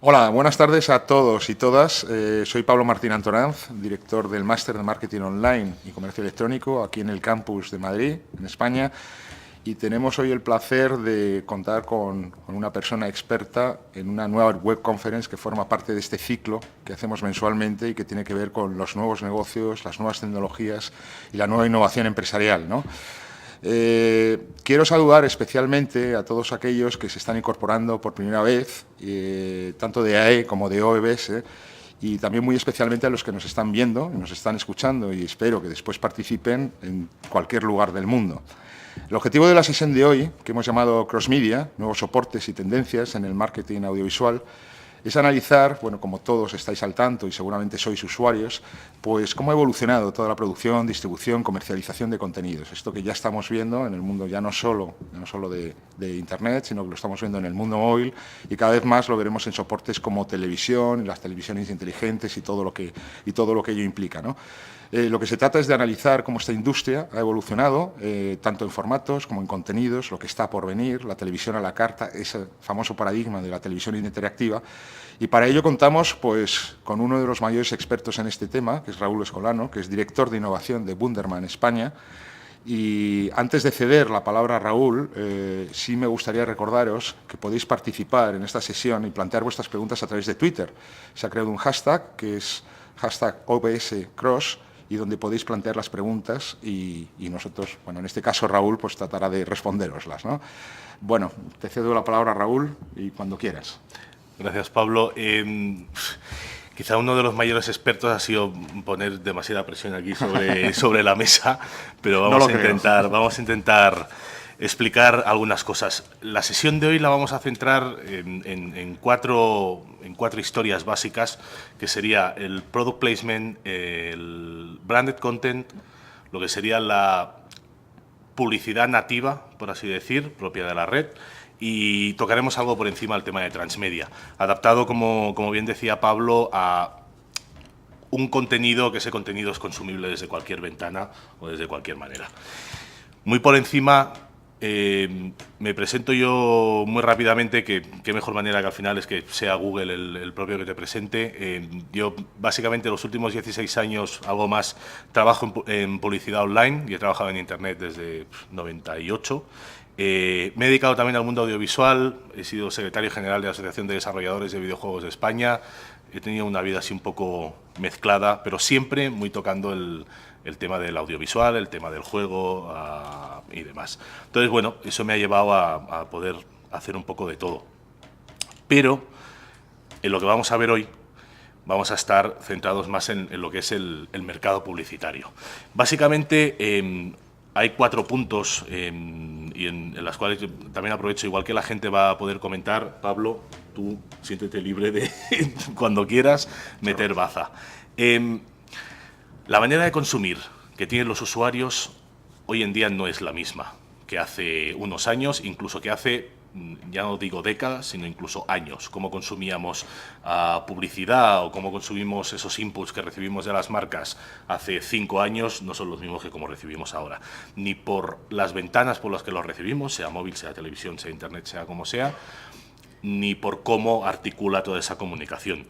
Hola, buenas tardes a todos y todas. Soy Pablo Martín Antoranz, director del Máster de Marketing Online y Comercio Electrónico aquí en el campus de Madrid, en España. Y tenemos hoy el placer de contar con una persona experta en una nueva web conference que forma parte de este ciclo que hacemos mensualmente y que tiene que ver con los nuevos negocios, las nuevas tecnologías y la nueva innovación empresarial, ¿no? Quiero saludar especialmente a todos aquellos que se están incorporando por primera vez, tanto de AE como de OEBS, y también muy especialmente a los que nos están viendo, nos están escuchando y espero que después participen en cualquier lugar del mundo. El objetivo de la sesión de hoy, que hemos llamado Cross Media, nuevos soportes y tendencias en el marketing audiovisual, es analizar, bueno, como todos estáis al tanto y seguramente sois usuarios, pues cómo ha evolucionado toda la producción, distribución, comercialización de contenidos. Esto que ya estamos viendo en el mundo ya no solo de Internet, sino que lo estamos viendo en el mundo móvil y cada vez más lo veremos en soportes como televisión, las televisiones inteligentes y todo lo que ello implica, ¿no? Lo que se trata es de analizar cómo esta industria ha evolucionado, tanto en formatos como en contenidos, lo que está por venir, la televisión a la carta, ese famoso paradigma de la televisión interactiva. Y para ello contamos pues, con uno de los mayores expertos en este tema, que es Raúl Escolano, que es director de innovación de Wunderman España. Y antes de ceder la palabra a Raúl, sí me gustaría recordaros que podéis participar en esta sesión y plantear vuestras preguntas a través de Twitter. Se ha creado un hashtag, que es hashtag OBSCross, y donde podéis plantear las preguntas y nosotros, bueno, en este caso Raúl, pues tratará de responderoslas, ¿no? Bueno, te cedo la palabra, Raúl, y cuando quieras. Gracias, Pablo. Quizá uno de los mayores expertos ha sido poner demasiada presión aquí sobre la mesa, pero vamos a intentar explicar algunas cosas. La sesión de hoy la vamos a centrar en cuatro historias básicas, que sería el product placement, el branded content, lo que sería la publicidad nativa, por así decir, propia de la red, y tocaremos algo por encima del tema de transmedia, adaptado, como bien decía Pablo, a un contenido que ese contenido es consumible desde cualquier ventana o desde cualquier manera. Muy por encima, me presento yo muy rápidamente, que qué mejor manera que al final es que sea Google el propio que te presente. Yo básicamente los últimos 16 años, algo más, trabajo en publicidad online y he trabajado en Internet desde 98. Me he dedicado también al mundo audiovisual, he sido secretario general de la Asociación de Desarrolladores de Videojuegos de España, he tenido una vida así un poco mezclada, pero siempre muy tocando el tema del audiovisual, el tema del juego y demás. Entonces, bueno, eso me ha llevado a poder hacer un poco de todo. Pero en lo que vamos a ver hoy, vamos a estar centrados más en lo que es el mercado publicitario. Básicamente, hay 4 puntos y en las cuales yo también aprovecho, igual que la gente va a poder comentar. Pablo, tú siéntete libre de, cuando quieras, meter baza. La manera de consumir que tienen los usuarios hoy en día no es la misma que hace unos años, incluso que hace, ya no digo décadas, sino incluso años. Cómo consumíamos publicidad o cómo consumimos esos inputs que recibimos de las marcas hace 5 años no son los mismos que como recibimos ahora. Ni por las ventanas por las que los recibimos, sea móvil, sea televisión, sea internet, sea como sea, ni por cómo articula toda esa comunicación.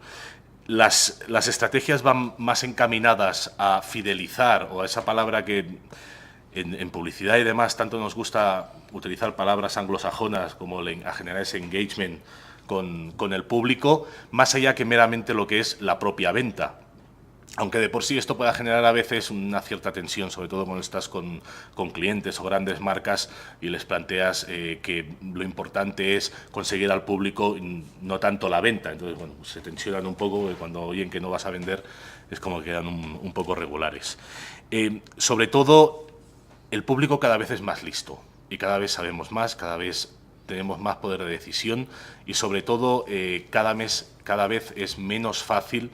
Las estrategias van más encaminadas a fidelizar, o a esa palabra que en publicidad y demás tanto nos gusta utilizar, palabras anglosajonas, como a generar ese engagement con el público, más allá que meramente lo que es la propia venta. Aunque de por sí esto pueda generar a veces una cierta tensión, sobre todo cuando estás con clientes o grandes marcas y les planteas que lo importante es conseguir al público, no tanto la venta. Entonces, bueno, pues se tensionan un poco, porque cuando oyen que no vas a vender es como que quedan un poco regulares. Sobre todo, el público cada vez es más listo y cada vez sabemos más, cada vez tenemos más poder de decisión y sobre todo cada vez es menos fácil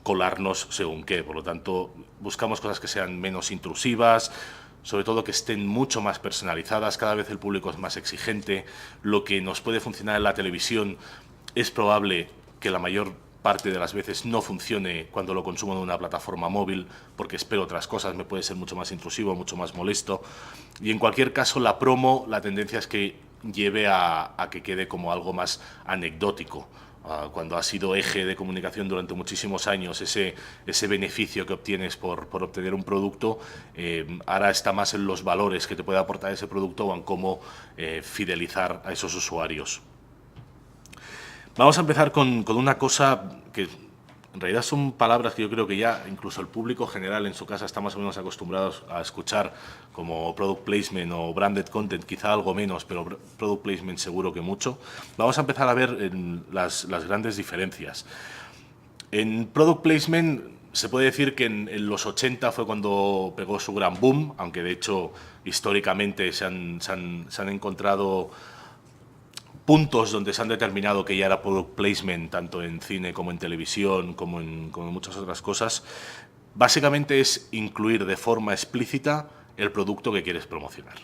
colarnos según qué. Por lo tanto, buscamos cosas que sean menos intrusivas, sobre todo que estén mucho más personalizadas. Cada vez el público es más exigente. Lo que nos puede funcionar en la televisión es probable que la mayor parte de las veces no funcione cuando lo consumo en una plataforma móvil, porque espero otras cosas, me puede ser mucho más intrusivo, mucho más molesto. Y en cualquier caso, la promo, la tendencia es que lleve a que quede como algo más anecdótico cuando ha sido eje de comunicación durante muchísimos años, ese beneficio que obtienes por obtener un producto, ahora está más en los valores que te puede aportar ese producto o en cómo fidelizar a esos usuarios. Vamos a empezar con una cosa que en realidad son palabras que yo creo que ya incluso el público general en su casa está más o menos acostumbrados a escuchar, como product placement o branded content, quizá algo menos, pero product placement seguro que mucho. Vamos a empezar a ver las grandes diferencias. En product placement se puede decir que en los 80 fue cuando pegó su gran boom, aunque de hecho históricamente se han encontrado puntos donde se han determinado que ya era product placement, tanto en cine como en televisión, como en muchas otras cosas. Básicamente es incluir de forma explícita el producto que quieres promocionar.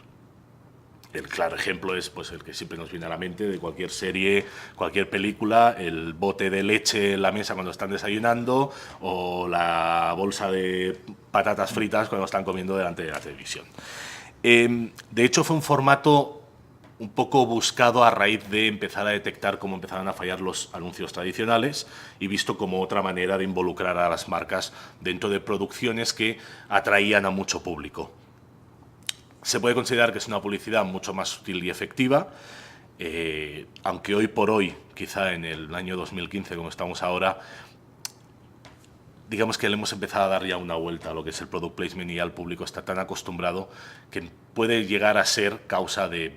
El claro ejemplo es pues, el que siempre nos viene a la mente de cualquier serie, cualquier película, el bote de leche en la mesa cuando están desayunando o la bolsa de patatas fritas cuando están comiendo delante de la televisión. De hecho, fue un formato un poco buscado a raíz de empezar a detectar cómo empezaban a fallar los anuncios tradicionales y visto como otra manera de involucrar a las marcas dentro de producciones que atraían a mucho público. Se puede considerar que es una publicidad mucho más sutil y efectiva, aunque hoy por hoy, quizá en el año 2015, como estamos ahora, digamos que le hemos empezado a dar ya una vuelta a lo que es el product placement y ya el público está tan acostumbrado que puede llegar a ser causa de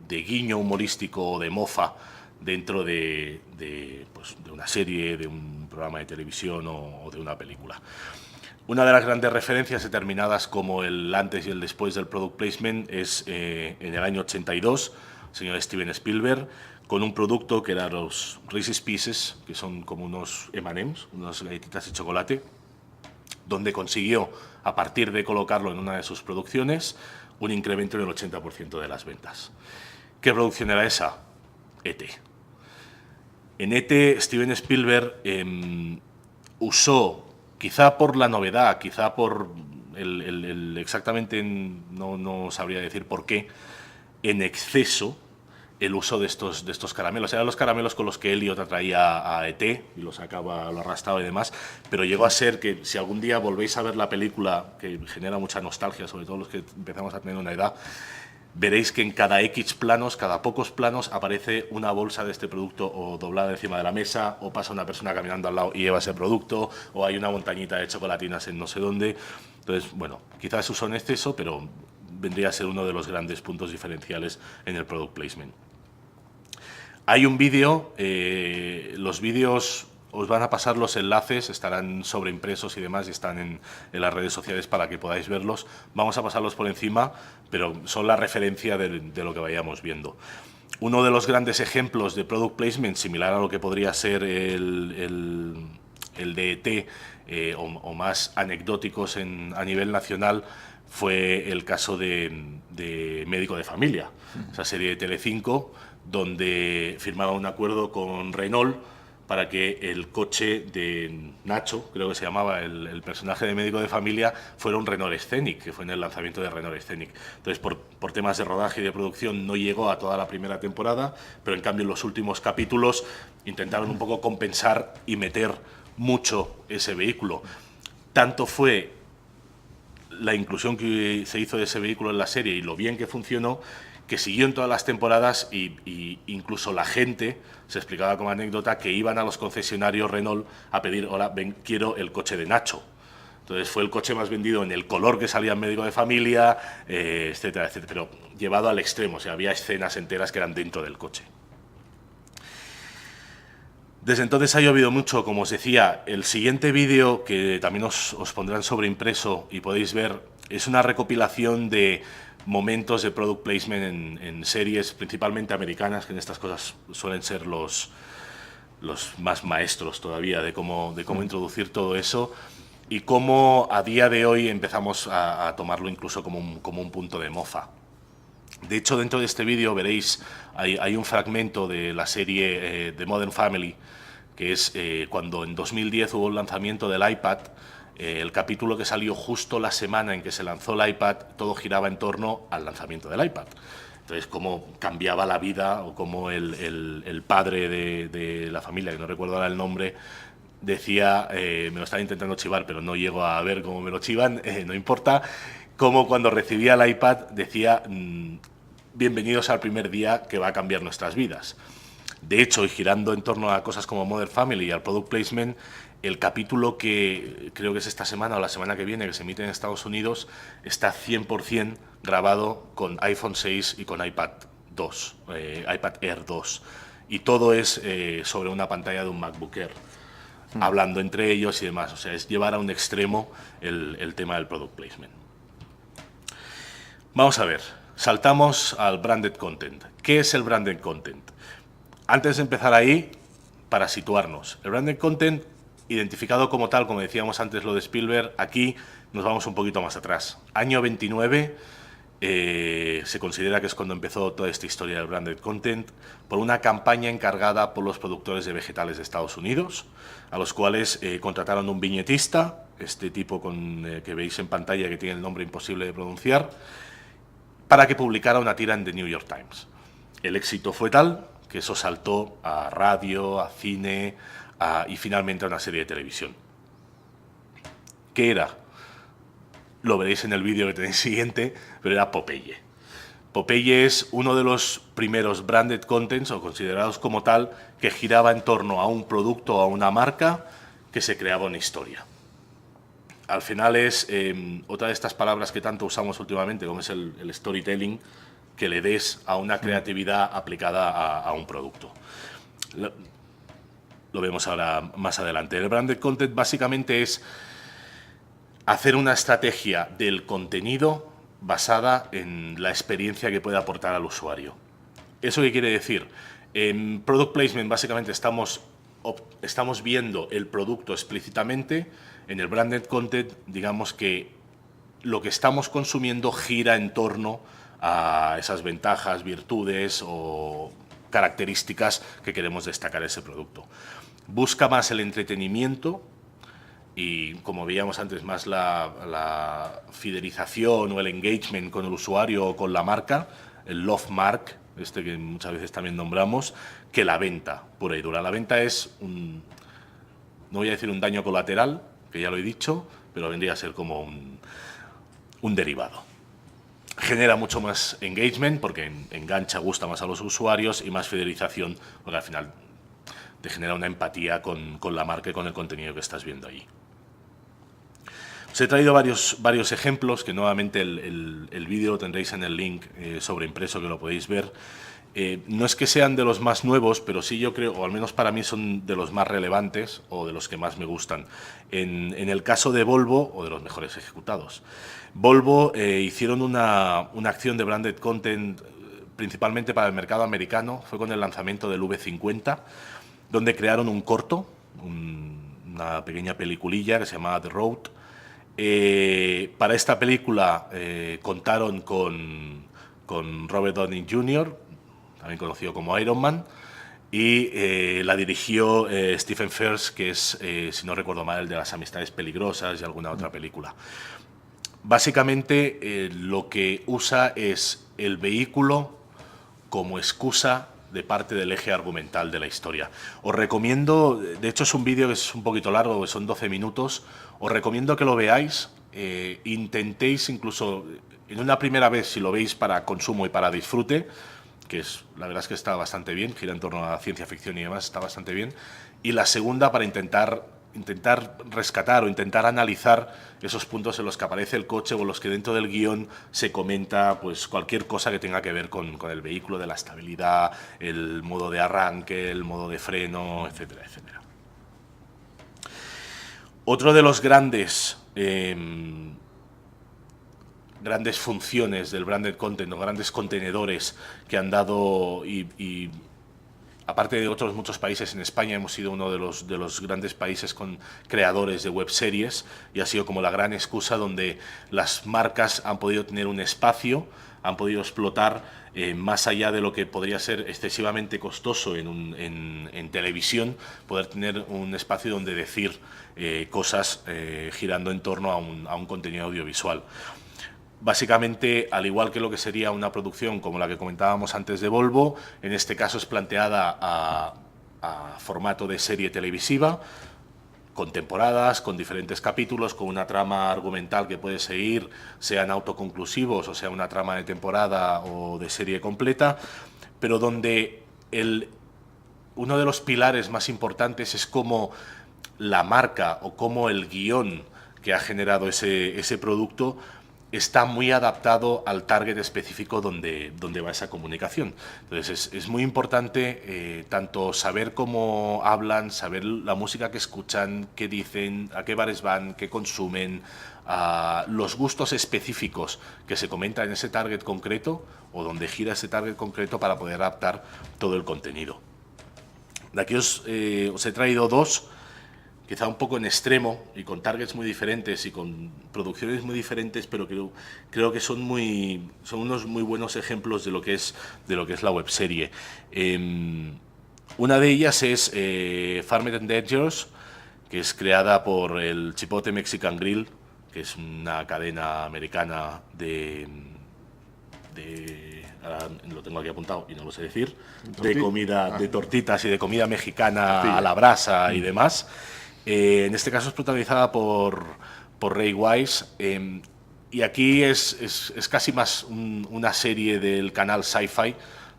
guiño humorístico o de mofa dentro de una serie, de un programa de televisión o de una película. Una de las grandes referencias determinadas como el antes y el después del product placement es en el año 82, el señor Steven Spielberg, con un producto que era los Reese's Pieces, que son como unos M&M's, unas galletitas de chocolate, donde consiguió, a partir de colocarlo en una de sus producciones, un incremento del 80% de las ventas. ¿Qué producción era esa? E.T. En E.T. Steven Spielberg usó, quizá por la novedad, quizá por exactamente, no sabría decir por qué, en exceso, el uso de estos caramelos. Eran los caramelos con los que Elliot atraía a E.T. y lo sacaba, lo arrastraba y demás, pero llegó a ser que si algún día volvéis a ver la película, que genera mucha nostalgia, sobre todo los que empezamos a tener una edad, veréis que en cada X planos, cada pocos planos, aparece una bolsa de este producto o doblada encima de la mesa, o pasa una persona caminando al lado y lleva ese producto, o hay una montañita de chocolatinas en no sé dónde. Entonces, bueno, quizás uso en exceso, pero vendría a ser uno de los grandes puntos diferenciales en el product placement. Hay un vídeo, los vídeos os van a pasar los enlaces, estarán sobreimpresos y demás y están en las redes sociales para que podáis verlos. Vamos a pasarlos por encima, pero son la referencia de lo que vayamos viendo. Uno de los grandes ejemplos de product placement, similar a lo que podría ser el de E.T. O más anecdóticos a nivel nacional, fue el caso de Médico de Familia, esa serie de Telecinco, donde firmaba un acuerdo con Renault para que el coche de Nacho, creo que se llamaba el personaje de Médico de Familia, fuera un Renault Scenic, que fue en el lanzamiento de Renault Scenic. Entonces, por temas de rodaje y de producción no llegó a toda la primera temporada, pero en cambio en los últimos capítulos intentaron un poco compensar y meter mucho ese vehículo. Tanto fue la inclusión que se hizo de ese vehículo en la serie y lo bien que funcionó, que siguió en todas las temporadas y incluso la gente, se explicaba como anécdota, que iban a los concesionarios Renault a pedir, hola, ven, quiero el coche de Nacho. Entonces fue el coche más vendido en el color que salía en Médico de Familia, etcétera, etcétera, pero llevado al extremo, o sea, había escenas enteras que eran dentro del coche. Desde entonces ha llovido mucho, como os decía. El siguiente vídeo, que también os pondrán sobreimpreso y podéis ver, es una recopilación de momentos de product placement en series, principalmente americanas, que en estas cosas suelen ser los más maestros todavía de cómo introducir todo eso, y cómo a día de hoy empezamos a tomarlo incluso como un punto de mofa. De hecho, dentro de este vídeo veréis, hay un fragmento de la serie The Modern Family, que es cuando en 2010 hubo el lanzamiento del iPad. El capítulo que salió justo la semana en que se lanzó el iPad, todo giraba en torno al lanzamiento del iPad. Entonces, cómo cambiaba la vida, o cómo el padre de la familia, que no recuerdo ahora el nombre, decía, me lo estaba intentando chivar, pero no llego a ver cómo me lo chivan, no importa, cómo cuando recibía el iPad decía, bienvenidos al primer día que va a cambiar nuestras vidas. De hecho, y girando en torno a cosas como Modern Family y al Product Placement, el capítulo que creo que es esta semana o la semana que viene, que se emite en Estados Unidos, está 100% grabado con iPhone 6 y con iPad 2, iPad Air 2. Y todo es sobre una pantalla de un MacBook Air, hablando entre ellos y demás. O sea, es llevar a un extremo el tema del Product Placement. Vamos a ver, saltamos al Branded Content. ¿Qué es el Branded Content? Antes de empezar ahí, para situarnos, el Branded Content, identificado como tal, como decíamos antes lo de Spielberg, aquí nos vamos un poquito más atrás. Año 29, se considera que es cuando empezó toda esta historia del Branded Content, por una campaña encargada por los productores de vegetales de Estados Unidos, a los cuales contrataron un viñetista, este tipo que veis en pantalla, que tiene el nombre imposible de pronunciar, para que publicara una tira en The New York Times. El éxito fue tal que eso saltó a radio, a cine y finalmente a una serie de televisión. ¿Qué era? Lo veréis en el vídeo que tenéis siguiente, pero era Popeye. Popeye es uno de los primeros branded contents, o considerados como tal, que giraba en torno a un producto o a una marca que se creaba una historia. Al final es otra de estas palabras que tanto usamos últimamente, como es el storytelling, que le des a una creatividad aplicada a un producto. Lo vemos ahora más adelante. El branded content básicamente es hacer una estrategia del contenido basada en la experiencia que puede aportar al usuario. ¿Eso qué quiere decir? En product placement básicamente estamos viendo el producto explícitamente. En el branded content, digamos que lo que estamos consumiendo gira en torno a esas ventajas, virtudes o características que queremos destacar ese producto. Busca más el entretenimiento y, como veíamos antes, más la fidelización o el engagement con el usuario o con la marca, el love mark, que muchas veces también nombramos, que la venta pura y dura. La venta es no voy a decir un daño colateral, que ya lo he dicho, pero vendría a ser como un derivado. Genera mucho más engagement porque engancha, gusta más a los usuarios, y más fidelización porque al final te genera una empatía con la marca y con el contenido que estás viendo ahí. Os he traído varios ejemplos que nuevamente el vídeo lo tendréis en el link sobreimpreso, que lo podéis ver. No es que sean de los más nuevos, pero sí yo creo, o al menos para mí son de los más relevantes o de los que más me gustan. En el caso de Volvo, o de los mejores ejecutados. Volvo hicieron una acción de branded content principalmente para el mercado americano. Fue con el lanzamiento del V50, donde crearon un corto, una pequeña peliculilla que se llamaba The Road. Para esta película contaron con Robert Downey Jr., también conocido como Iron Man, y la dirigió Stephen Frears, que es, si no recuerdo mal, el de Las amistades peligrosas y alguna otra película. Básicamente lo que usa es el vehículo como excusa de parte del eje argumental de la historia. Os recomiendo, de hecho es un vídeo que es un poquito largo, son 12 minutos, os recomiendo que lo veáis, intentéis incluso en una primera vez, si lo veis para consumo y para disfrute, que la verdad es que está bastante bien, gira en torno a ciencia ficción y demás, está bastante bien, y la segunda para intentar rescatar o intentar analizar esos puntos en los que aparece el coche o en los que dentro del guión se comenta pues cualquier cosa que tenga que ver con el vehículo, de la estabilidad, el modo de arranque, el modo de freno, etcétera, etcétera. Otro de los grandes funciones del branded content, o grandes contenedores que han dado, y aparte de otros muchos países, en España hemos sido uno de los grandes países con creadores de webseries, y ha sido como la gran excusa donde las marcas han podido tener un espacio, han podido explotar más allá de lo que podría ser excesivamente costoso en televisión, poder tener un espacio donde decir cosas girando en torno a un contenido audiovisual. Básicamente, al igual que lo que sería una producción como la que comentábamos antes de Volvo, en este caso es planteada a formato de serie televisiva, con temporadas, con diferentes capítulos, con una trama argumental que puede seguir, sean autoconclusivos o sea una trama de temporada o de serie completa, pero donde uno de los pilares más importantes es cómo la marca o cómo el guión que ha generado ese producto está muy adaptado al target específico donde va esa comunicación. Entonces es muy importante tanto saber cómo hablan, saber la música que escuchan, qué dicen, a qué bares van, qué consumen, los gustos específicos que se comentan en ese target concreto o donde gira ese target concreto para poder adaptar todo el contenido. De aquí os he traído dos, quizá un poco en extremo y con targets muy diferentes y con producciones muy diferentes, pero creo que son unos muy buenos ejemplos de lo que es la webserie. Una de ellas es Farmed and Dangerous, que es creada por el Chipotle Mexican Grill, que es una cadena americana ahora lo tengo aquí apuntado y no lo sé decir, de comida, de tortitas y de comida mexicana a la brasa y demás. En este caso es protagonizada por Ray Wise, y aquí es casi más una serie del canal Sci-Fi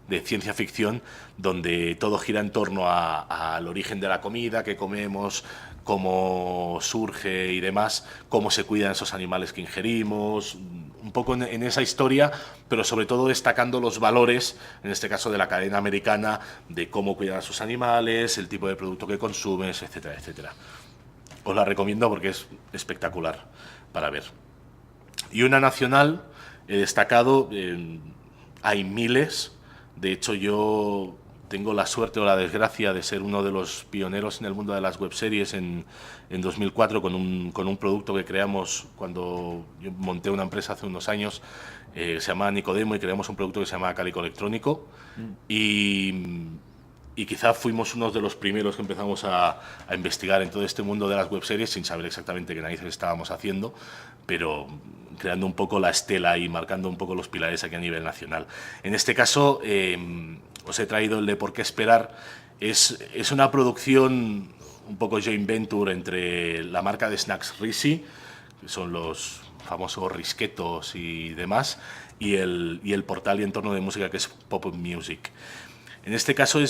de ciencia ficción, donde todo gira en torno al origen de la comida que comemos, cómo surge y demás, cómo se cuidan esos animales que ingerimos, un poco en esa historia, pero sobre todo destacando los valores, en este caso de la cadena americana, de cómo cuidar a sus animales, el tipo de producto que consumes, etcétera, etcétera. Os la recomiendo porque es espectacular para ver. Y una nacional, he destacado, hay miles. De hecho, yo tengo la suerte o la desgracia de ser uno de los pioneros en el mundo de las webseries en 2004 con un producto que creamos cuando yo monté una empresa hace unos años, se llama Nicodemo, y creamos un producto que se llama Cálico Electrónico. Y quizá fuimos unos de los primeros que empezamos a investigar en todo este mundo de las webseries sin saber exactamente qué narices estábamos haciendo, pero creando un poco la estela y marcando un poco los pilares aquí a nivel nacional. En este caso, os he traído el de Por qué esperar. Es una producción un poco joint venture entre la marca de snacks Risi, que son los famosos risquetos y demás, y el portal y entorno de música que es Pop Up Music. En este caso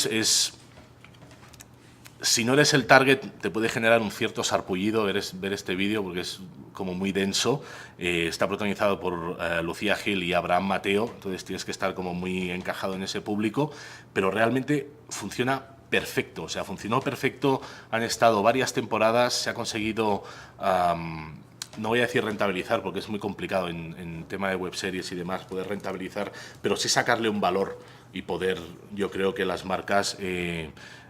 si no eres el target, te puede generar un cierto sarpullido ver este vídeo porque es como muy denso. Está protagonizado por Lucía Gil y Abraham Mateo, entonces tienes que estar como muy encajado en ese público, pero realmente funciona perfecto, o sea, funcionó perfecto, han estado varias temporadas, se ha conseguido, no voy a decir rentabilizar porque es muy complicado en tema de webseries y demás poder rentabilizar, pero sí sacarle un valor y poder, yo creo que las marcas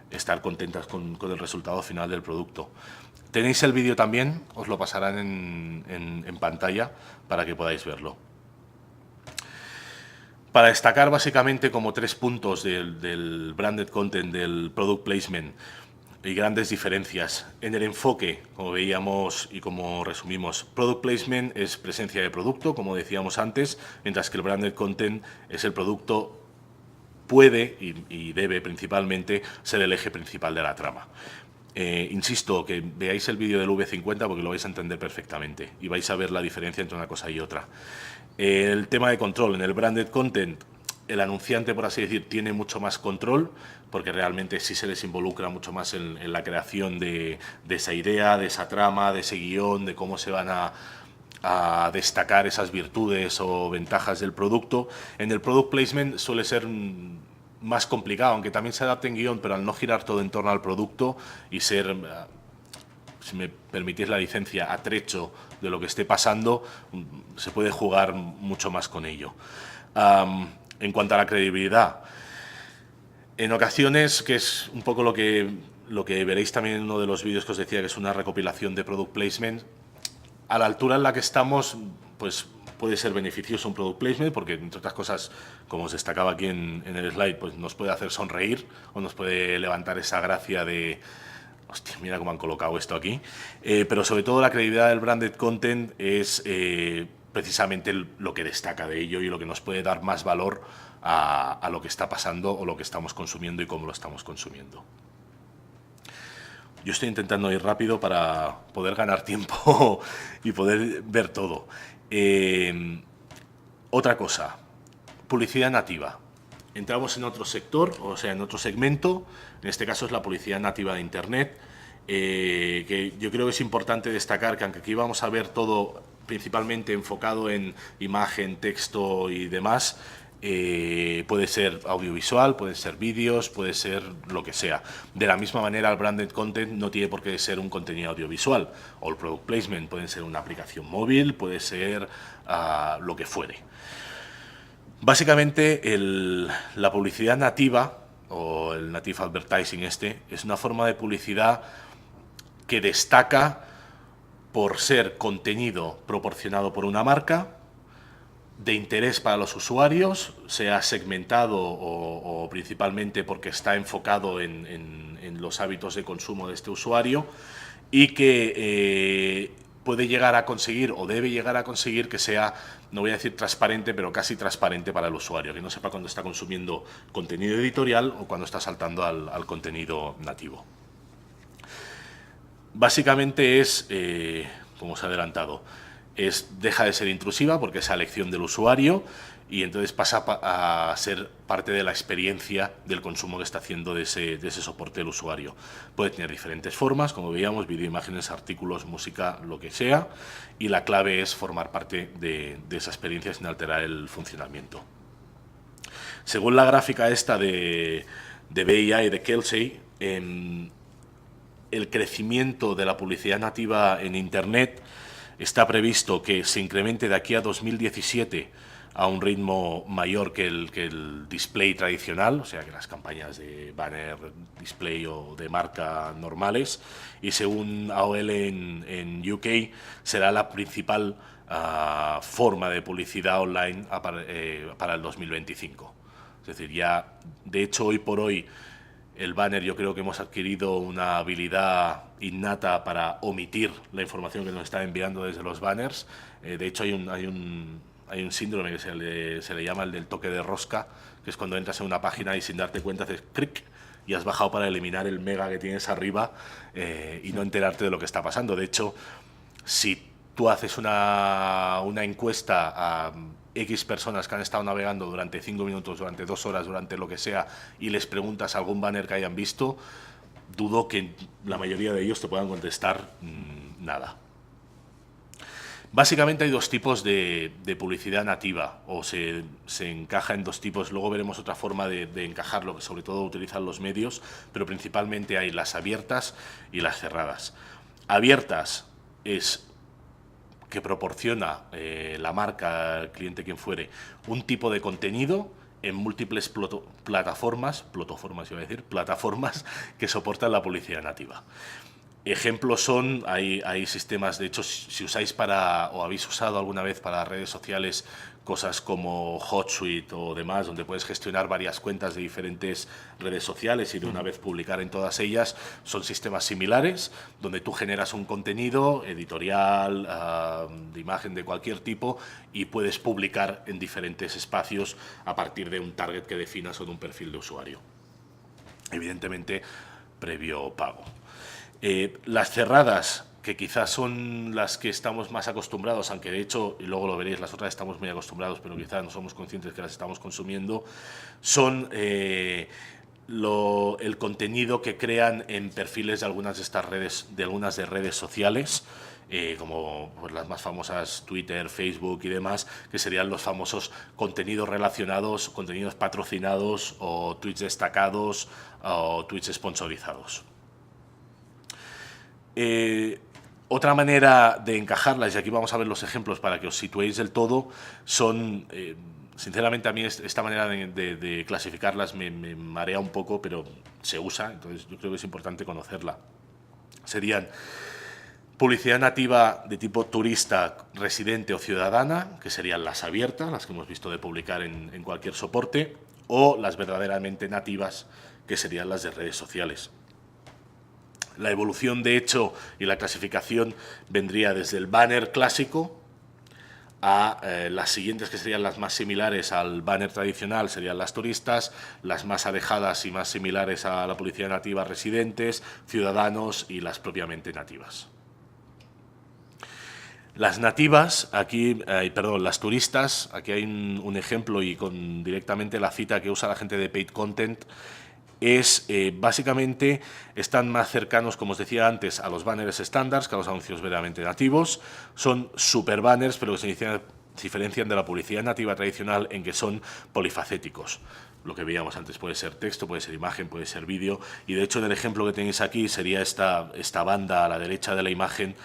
estar contentas con el resultado final del producto. Tenéis el vídeo también, os lo pasarán en pantalla para que podáis verlo. Para destacar básicamente como 3 puntos del branded content, del product placement, y grandes diferencias. En el enfoque, como veíamos y como resumimos, product placement es presencia de producto, como decíamos antes, mientras que el branded content es el producto puede y debe principalmente ser el eje principal de la trama. Insisto, que veáis el vídeo del V50 porque lo vais a entender perfectamente y vais a ver la diferencia entre una cosa y otra. El tema de control, en el branded content, el anunciante, por así decir, tiene mucho más control porque realmente sí se les involucra mucho más en la creación de esa idea, de esa trama, de ese guión, de cómo se van a destacar esas virtudes o ventajas del producto. En el product placement suele ser más complicado, aunque también se adapte en guión, pero al no girar todo en torno al producto y ser, si me permitís la licencia, a trecho de lo que esté pasando, se puede jugar mucho más con ello. En cuanto a la credibilidad, en ocasiones, que es un poco lo que veréis también en uno de los vídeos que os decía, que es una recopilación de product placement, a la altura en la que estamos, pues puede ser beneficioso un product placement porque, entre otras cosas, como os destacaba aquí en el slide, pues nos puede hacer sonreír o nos puede levantar esa gracia de hostia, mira cómo han colocado esto aquí. Pero sobre todo la credibilidad del branded content es precisamente lo que destaca de ello y lo que nos puede dar más valor a lo que está pasando o lo que estamos consumiendo y cómo lo estamos consumiendo. Yo estoy intentando ir rápido para poder ganar tiempo y poder ver todo. Otra cosa, publicidad nativa. Entramos en otro sector, o sea, en otro segmento, en este caso es la publicidad nativa de Internet, que yo creo que es importante destacar que aunque aquí vamos a ver todo principalmente enfocado en imagen, texto y demás, puede ser audiovisual, puede ser vídeos, puede ser lo que sea. De la misma manera, el branded content no tiene por qué ser un contenido audiovisual, o el product placement puede ser una aplicación móvil, puede ser lo que fuere. Básicamente, la publicidad nativa, o el native advertising es una forma de publicidad que destaca por ser contenido proporcionado por una marca, de interés para los usuarios, sea segmentado o principalmente porque está enfocado en los hábitos de consumo de este usuario, y que puede llegar a conseguir o debe llegar a conseguir que sea, no voy a decir transparente, pero casi transparente para el usuario, que no sepa cuando está consumiendo contenido editorial o cuando está saltando al contenido nativo. Básicamente es, como os he adelantado, deja de ser intrusiva porque es a elección del usuario y entonces pasa a ser parte de la experiencia del consumo que está haciendo de ese soporte del usuario. Puede tener diferentes formas, como veíamos, vídeo, imágenes, artículos, música, lo que sea, y la clave es formar parte de esa experiencia sin alterar el funcionamiento. Según la gráfica esta de BIA y de Kelsey, el crecimiento de la publicidad nativa en Internet está previsto que se incremente de aquí a 2017 a un ritmo mayor que el display tradicional, o sea, que las campañas de banner, display o de marca normales, y según AOL en UK será la principal forma de publicidad online para el 2025. Es decir, ya, de hecho, hoy por hoy, el banner, yo creo que hemos adquirido una habilidad innata para omitir la información que nos está enviando desde los banners. De hecho, hay un síndrome que se le llama el del toque de rosca, que es cuando entras en una página y sin darte cuenta haces clic y has bajado para eliminar el mega que tienes arriba y no enterarte de lo que está pasando. De hecho, si tú haces una encuesta a X personas que han estado navegando durante 5 minutos, durante 2 horas, durante lo que sea, y les preguntas algún banner que hayan visto, dudo que la mayoría de ellos te puedan contestar nada. Básicamente hay dos tipos de publicidad nativa, o se encaja en dos tipos. Luego veremos otra forma de encajarlo, que sobre todo utilizan los medios, pero principalmente hay las abiertas y las cerradas. Abiertas es que proporciona la marca, el cliente, quien fuere, un tipo de contenido en múltiples plataformas que soportan la publicidad nativa. Ejemplos son, hay sistemas, de hecho, si usáis o habéis usado alguna vez para redes sociales cosas como HotSuite o demás, donde puedes gestionar varias cuentas de diferentes redes sociales y de una vez publicar en todas ellas, son sistemas similares, donde tú generas un contenido editorial, de imagen de cualquier tipo, y puedes publicar en diferentes espacios a partir de un target que definas o de un perfil de usuario. Evidentemente, previo pago. Las cerradas, que quizás son las que estamos más acostumbrados, aunque de hecho, y luego lo veréis, las otras estamos muy acostumbrados, pero quizás no somos conscientes que las estamos consumiendo, son el contenido que crean en perfiles de algunas de estas redes, de redes sociales, como pues, las más famosas Twitter, Facebook y demás, que serían los famosos contenidos relacionados, contenidos patrocinados o tweets destacados o tweets sponsorizados. Otra manera de encajarlas, y aquí vamos a ver los ejemplos para que os situéis del todo, son, sinceramente a mí esta manera de clasificarlas me marea un poco, pero se usa, entonces yo creo que es importante conocerla. Serían publicidad nativa de tipo turista, residente o ciudadana, que serían las abiertas, las que hemos visto de publicar en cualquier soporte, o las verdaderamente nativas, que serían las de redes sociales. La evolución, de hecho, y la clasificación vendría desde el banner clásico a las siguientes, que serían las más similares al banner tradicional, serían las turistas, las más alejadas y más similares a la policía nativa, residentes, ciudadanos y las propiamente nativas. Las nativas, aquí, perdón, las turistas, aquí hay un ejemplo y con directamente la cita que usa la gente de Paid Content, es básicamente están más cercanos, como os decía antes, a los banners estándar que a los anuncios verdaderamente nativos. Son super banners, pero que se diferencian de la publicidad nativa tradicional en que son polifacéticos. Lo que veíamos antes puede ser texto, puede ser imagen, puede ser vídeo, y de hecho en el ejemplo que tenéis aquí sería esta banda a la derecha de la imagen,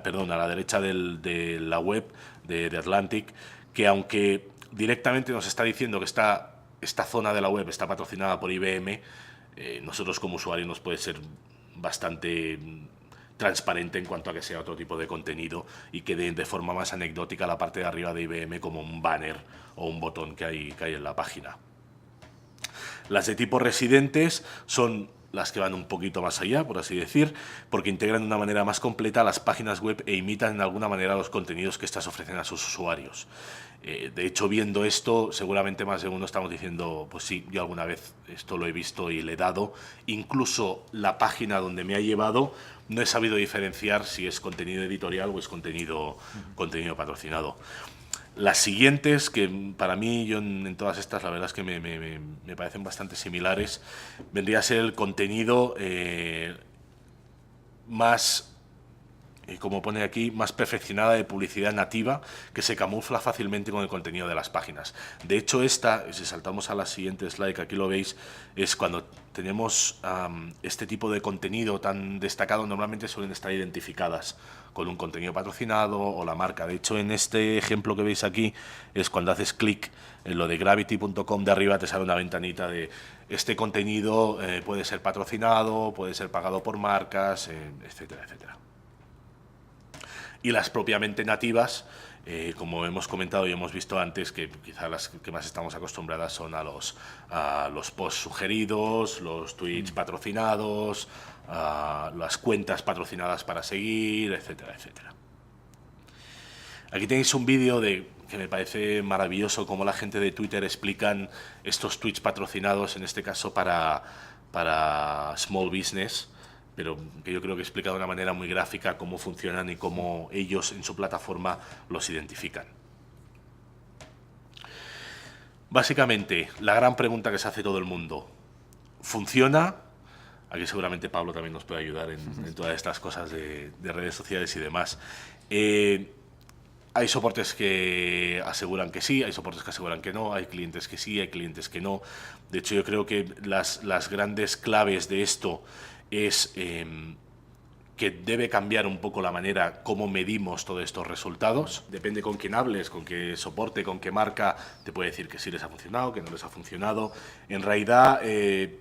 perdón, a la derecha de la web de Atlantic, que aunque directamente nos está diciendo que esta zona de la web está patrocinada por IBM, nosotros como usuarios nos puede ser bastante transparente en cuanto a que sea otro tipo de contenido y que de forma más anecdótica la parte de arriba de IBM como un banner o un botón que hay en la página. Las de tipo residentes son las que van un poquito más allá, por así decir, porque integran de una manera más completa las páginas web e imitan de alguna manera los contenidos que estas ofrecen a sus usuarios. De hecho, viendo esto, seguramente más de uno estamos diciendo, pues sí, yo alguna vez esto lo he visto y le he dado. Incluso la página donde me ha llevado, no he sabido diferenciar si es contenido editorial o es contenido patrocinado. Las siguientes, que para mí, yo en todas estas, la verdad es que me parecen bastante similares, vendría a ser el contenido más, como pone aquí, más perfeccionada de publicidad nativa, que se camufla fácilmente con el contenido de las páginas. De hecho, esta, si saltamos a la siguiente slide, que aquí lo veis, es cuando tenemos este tipo de contenido tan destacado, normalmente suelen estar identificadas con un contenido patrocinado o la marca. De hecho, en este ejemplo que veis aquí, es cuando haces clic en lo de gravity.com de arriba, te sale una ventanita de este contenido puede ser patrocinado, puede ser pagado por marcas, etcétera, etcétera. Y las propiamente nativas, como hemos comentado y hemos visto antes, que quizá las que más estamos acostumbradas son a los posts sugeridos, los tweets patrocinados, las cuentas patrocinadas para seguir, etcétera, etcétera. Aquí tenéis un vídeo que me parece maravilloso, cómo la gente de Twitter explican estos tweets patrocinados, en este caso para small business, pero que yo creo que explica de una manera muy gráfica cómo funcionan y cómo ellos en su plataforma los identifican. Básicamente, la gran pregunta que se hace todo el mundo, ¿funciona? Aquí seguramente Pablo también nos puede ayudar en todas estas cosas de redes sociales y demás. Hay soportes que aseguran que sí, hay soportes que aseguran que no, hay clientes que sí, hay clientes que no. De hecho, yo creo que las grandes claves de esto es que debe cambiar un poco la manera como medimos todos estos resultados. Depende con quién hables, con qué soporte, con qué marca, te puede decir que sí les ha funcionado, que no les ha funcionado. En realidad,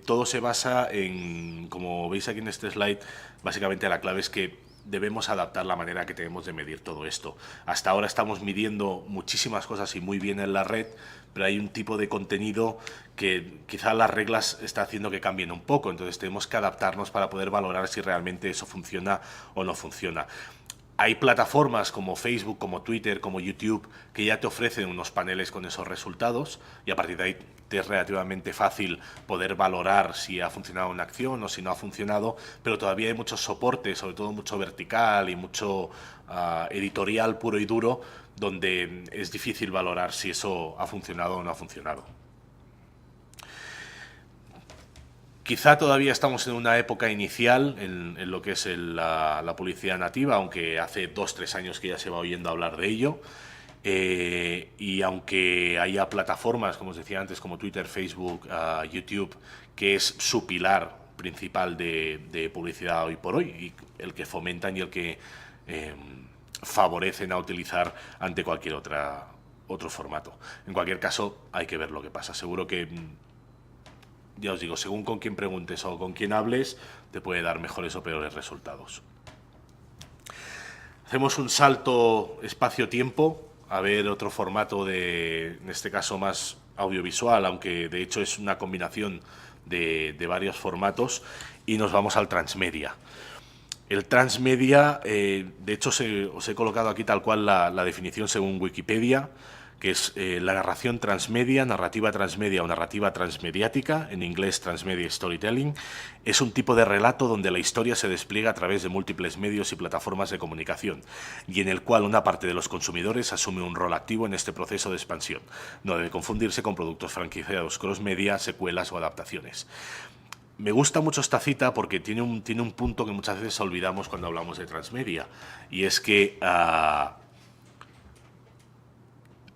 todo se basa en, como veis aquí en este slide, básicamente la clave es que debemos adaptar la manera que tenemos de medir todo esto. Hasta ahora estamos midiendo muchísimas cosas y muy bien en la red, pero hay un tipo de contenido que quizá las reglas está haciendo que cambien un poco, entonces tenemos que adaptarnos para poder valorar si realmente eso funciona o no funciona. Hay plataformas como Facebook, como Twitter, como YouTube, que ya te ofrecen unos paneles con esos resultados y a partir de ahí te es relativamente fácil poder valorar si ha funcionado una acción o si no ha funcionado, pero todavía hay muchos soportes, sobre todo mucho vertical y mucho editorial puro y duro, donde es difícil valorar si eso ha funcionado o no ha funcionado. Quizá todavía estamos en una época inicial en lo que es la publicidad nativa, aunque hace 2 o 3 años que ya se va oyendo hablar de ello. Y aunque haya plataformas, como os decía antes, como Twitter, Facebook, YouTube, que es su pilar principal de publicidad hoy por hoy, y el que fomentan y el que favorecen a utilizar ante cualquier otro formato. En cualquier caso, hay que ver lo que pasa. Seguro que, ya os digo, según con quién preguntes o con quién hables, te puede dar mejores o peores resultados. Hacemos un salto espacio-tiempo a ver otro formato en este caso más audiovisual, aunque de hecho es una combinación de varios formatos, y nos vamos al transmedia. El transmedia, de hecho, os he colocado aquí tal cual la definición según Wikipedia, que es la narración transmedia, narrativa transmedia o narrativa transmediática, en inglés transmedia storytelling, es un tipo de relato donde la historia se despliega a través de múltiples medios y plataformas de comunicación, y en el cual una parte de los consumidores asume un rol activo en este proceso de expansión. No debe confundirse con productos franquiciados cross-media, secuelas o adaptaciones. Me gusta mucho esta cita porque tiene un punto que muchas veces olvidamos cuando hablamos de transmedia, y es que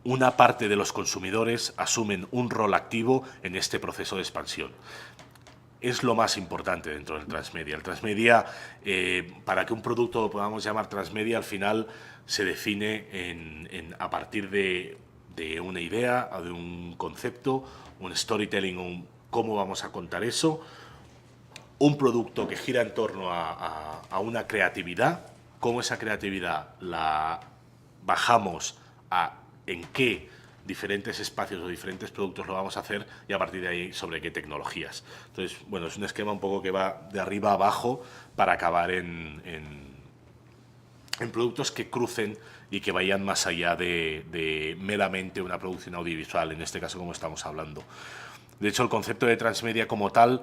una parte de los consumidores asumen un rol activo en este proceso de expansión. Es lo más importante dentro del transmedia. El transmedia, para que un producto lo podamos llamar transmedia, al final se define a partir de una idea, de un concepto, un storytelling, cómo vamos a contar eso, un producto que gira en torno a una creatividad, cómo esa creatividad la bajamos a en qué diferentes espacios o diferentes productos lo vamos a hacer, y a partir de ahí sobre qué tecnologías. Entonces, bueno, es un esquema un poco que va de arriba a abajo para acabar en productos que crucen y que vayan más allá de meramente una producción audiovisual, en este caso como estamos hablando. De hecho, el concepto de transmedia como tal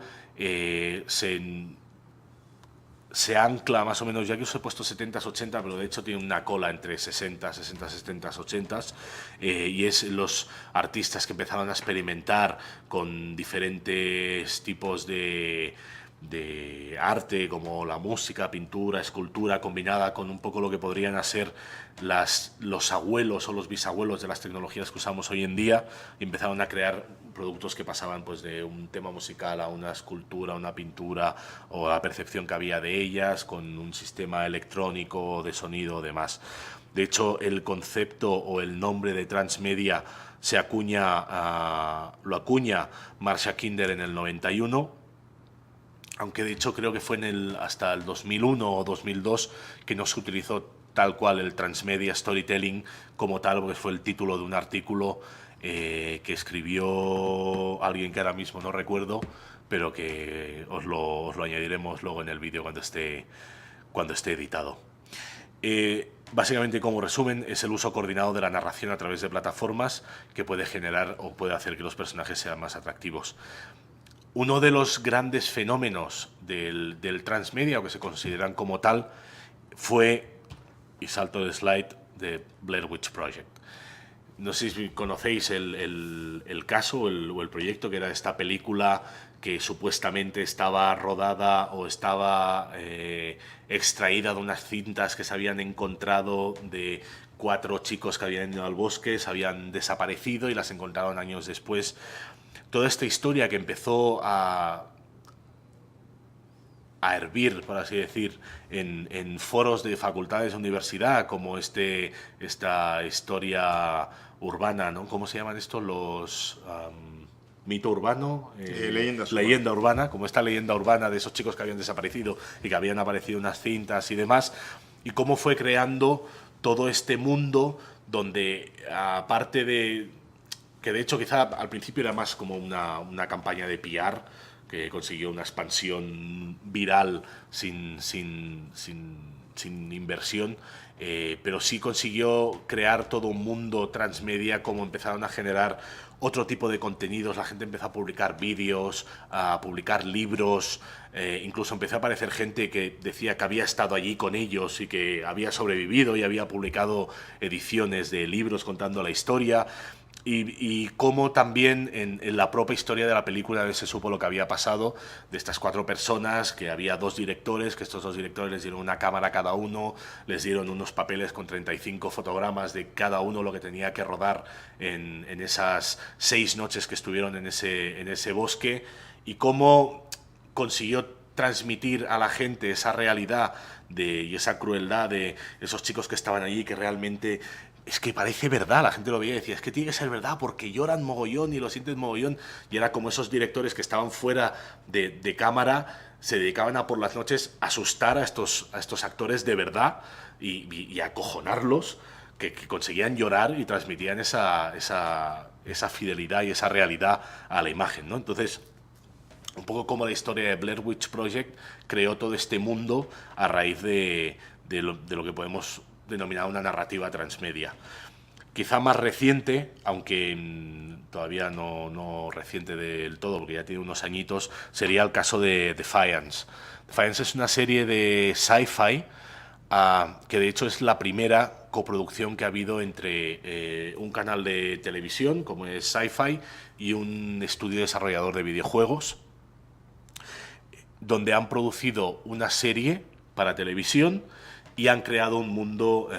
se ancla más o menos, ya que os he puesto 70s, 80, pero de hecho tiene una cola entre 60, 70s, 80s, y es los artistas que empezaron a experimentar con diferentes tipos de arte, como la música, pintura, escultura, combinada con un poco lo que podrían ser los abuelos o los bisabuelos de las tecnologías que usamos hoy en día, y empezaron a crear productos que pasaban pues de un tema musical a una escultura, una pintura, o la percepción que había de ellas, con un sistema electrónico de sonido o demás. De hecho, el concepto o el nombre de transmedia lo acuña Marcia Kinder en el 91, aunque de hecho creo que fue hasta el 2001 o 2002 que no se utilizó tal cual el transmedia storytelling como tal, porque fue el título de un artículo que escribió alguien que ahora mismo no recuerdo, pero que os lo añadiremos luego en el vídeo cuando esté editado. Básicamente, como resumen, es el uso coordinado de la narración a través de plataformas que puede generar o puede hacer que los personajes sean más atractivos. Uno de los grandes fenómenos del transmedia, o que se consideran como tal, fue, y salto de slide, de Blair Witch Project. No sé si conocéis el caso o el proyecto, que era esta película que supuestamente estaba rodada o estaba extraída de unas cintas que se habían encontrado de 4 chicos que habían ido al bosque, se habían desaparecido y las encontraron años después. Toda esta historia que empezó a hervir, por así decir, en foros de facultades de universidad, como esta historia urbana, ¿no? ¿Cómo se llaman estos? Los mito urbano, leyenda urbana, como esta leyenda urbana de esos chicos que habían desaparecido y que habían aparecido unas cintas y demás, y cómo fue creando todo este mundo donde, aparte de que de hecho quizá al principio era más como una campaña de PR, que consiguió una expansión viral sin inversión, pero sí consiguió crear todo un mundo transmedia, como empezaron a generar otro tipo de contenidos. La gente empezó a publicar vídeos, a publicar libros, incluso empezó a aparecer gente que decía que había estado allí con ellos y que había sobrevivido y había publicado ediciones de libros contando la historia. Y cómo también en la propia historia de la película se supo lo que había pasado de estas 4 personas, que había 2 directores, que estos 2 directores les dieron una cámara a cada uno, les dieron unos papeles con 35 fotogramas de cada uno lo que tenía que rodar en esas 6 noches que estuvieron en ese bosque, y cómo consiguió transmitir a la gente esa realidad y esa crueldad de esos chicos que estaban allí, que realmente es que parece verdad. La gente lo veía y decía, es que tiene que ser verdad porque lloran mogollón y lo sienten mogollón. Y era como esos directores que estaban fuera de cámara se dedicaban a por las noches a asustar a estos actores de verdad y acojonarlos, que conseguían llorar y transmitían esa fidelidad y esa realidad a la imagen, ¿no? Entonces, un poco como la historia de Blair Witch Project creó todo este mundo a raíz de lo que podemos denominar una narrativa transmedia. Quizá más reciente, aunque todavía no reciente del todo, porque ya tiene unos añitos, sería el caso de Defiance. Defiance es una serie de sci-fi que de hecho es la primera coproducción que ha habido entre un canal de televisión, como es Sci-Fi, y un estudio desarrollador de videojuegos, donde han producido una serie para televisión y han creado un mundo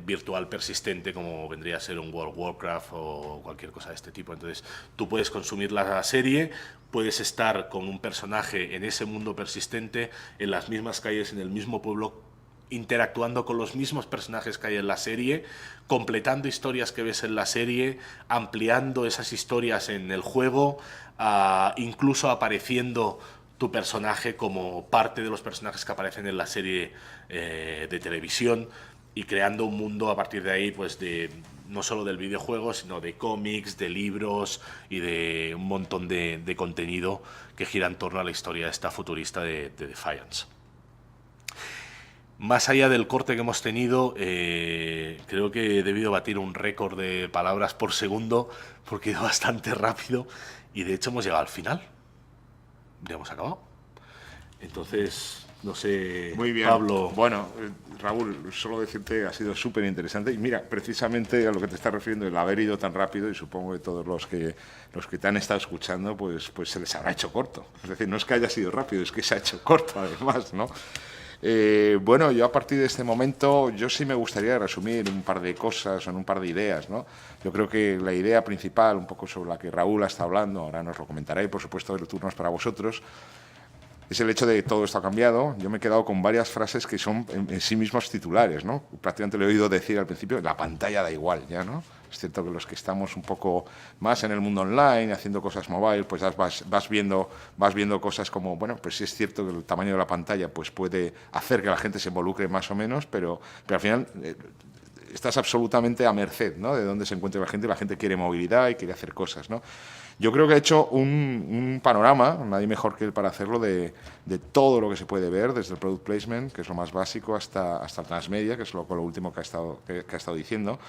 virtual persistente, como vendría a ser un World of Warcraft o cualquier cosa de este tipo. Entonces, tú puedes consumir la serie, puedes estar con un personaje en ese mundo persistente, en las mismas calles, en el mismo pueblo, interactuando con los mismos personajes que hay en la serie, completando historias que ves en la serie, ampliando esas historias en el juego, incluso apareciendo tu personaje como parte de los personajes que aparecen en la serie de televisión, y creando un mundo a partir de ahí, pues no solo del videojuego, sino de cómics, de libros y de un montón de contenido que gira en torno a la historia esta futurista de Defiance. Más allá del corte que hemos tenido, creo que he debido batir un récord de palabras por segundo, porque he ido bastante rápido y de hecho hemos llegado al final. Ya hemos acabado. Entonces, no sé, Muy bien. Pablo. Bueno, Raúl, solo decirte que ha sido súper interesante. Y mira, precisamente a lo que te estás refiriendo, el haber ido tan rápido, y supongo que todos los que te han estado escuchando, pues se les habrá hecho corto. Es decir, no es que haya sido rápido, es que se ha hecho corto además, ¿no? Bueno, yo a partir de este momento, yo sí me gustaría resumir un par de cosas o un par de ideas, ¿no? Yo creo que la idea principal, un poco sobre la que Raúl ha estado hablando, ahora nos lo comentará y por supuesto el turno es para vosotros, es el hecho de que todo esto ha cambiado. Yo me he quedado con varias frases que son en sí mismos titulares, ¿no? Prácticamente le he oído decir al principio, la pantalla da igual, ¿ya no? Es cierto que los que estamos un poco más en el mundo online, haciendo cosas mobile, pues vas viendo cosas como, bueno, pues sí es cierto que el tamaño de la pantalla pues puede hacer que la gente se involucre más o menos, pero al final estás absolutamente a merced, ¿no?, de dónde se encuentra la gente. La gente quiere movilidad y quiere hacer cosas, ¿no? Yo creo que ha hecho un panorama, nadie mejor que él para hacerlo, de todo lo que se puede ver, desde el product placement, que es lo más básico, hasta el transmedia, que es lo último que ha estado diciendo.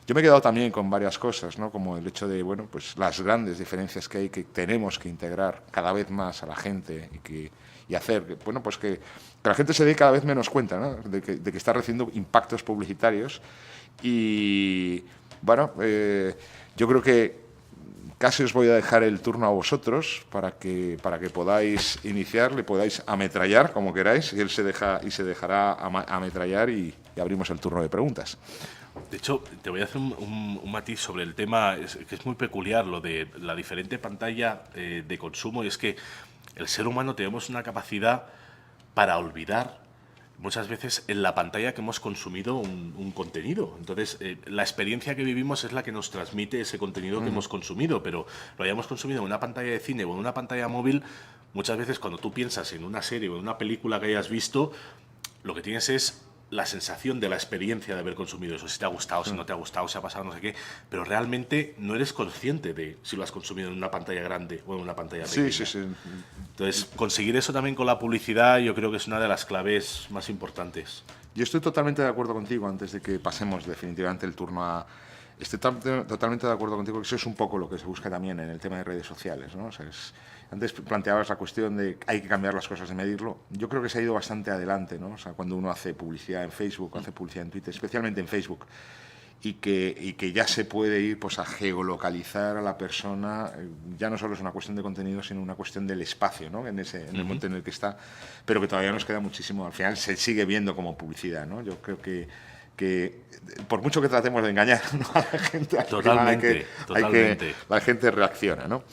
Yo me he quedado también con varias cosas, ¿no?, como el hecho de, bueno, pues las grandes diferencias que hay, que tenemos que integrar cada vez más a la gente y hacer, bueno, pues que la gente se dé cada vez menos cuenta, ¿no?, de que está recibiendo impactos publicitarios. Y bueno, yo creo que casi os voy a dejar el turno a vosotros para que podáis iniciar, le podáis ametrallar como queráis, y él se dejará ametrallar y abrimos el turno de preguntas. De hecho, te voy a hacer un matiz sobre el tema, que es muy peculiar, lo de la diferente pantalla de consumo, y es que el ser humano tenemos una capacidad para olvidar muchas veces en la pantalla que hemos consumido un contenido. Entonces, la experiencia que vivimos es la que nos transmite ese contenido que hemos consumido, pero lo hayamos consumido en una pantalla de cine o en una pantalla móvil, muchas veces cuando tú piensas en una serie o en una película que hayas visto, lo que tienes es la sensación de la experiencia de haber consumido eso, si te ha gustado, si no te ha gustado, si ha pasado no sé qué, pero realmente no eres consciente de si lo has consumido en una pantalla grande o en una pantalla pequeña. Sí. Entonces, conseguir eso también con la publicidad yo creo que es una de las claves más importantes. Yo estoy totalmente de acuerdo contigo, antes de que pasemos definitivamente el turno a... Estoy totalmente de acuerdo contigo, que eso es un poco lo que se busca también en el tema de redes sociales, ¿no? O sea, antes planteabas la cuestión de que hay que cambiar las cosas, de medirlo. Yo creo que se ha ido bastante adelante, ¿no? O sea, cuando uno hace publicidad en Facebook, hace publicidad en Twitter, especialmente en Facebook, y que ya se puede ir, pues, a geolocalizar a la persona. Ya no solo es una cuestión de contenido, sino una cuestión del espacio, ¿no?, en el momento en el que está, pero que todavía nos queda muchísimo. Al final se sigue viendo como publicidad, ¿no? Yo creo que por mucho que tratemos de engañar, ¿no?, a la gente, totalmente. La gente reacciona, ¿no?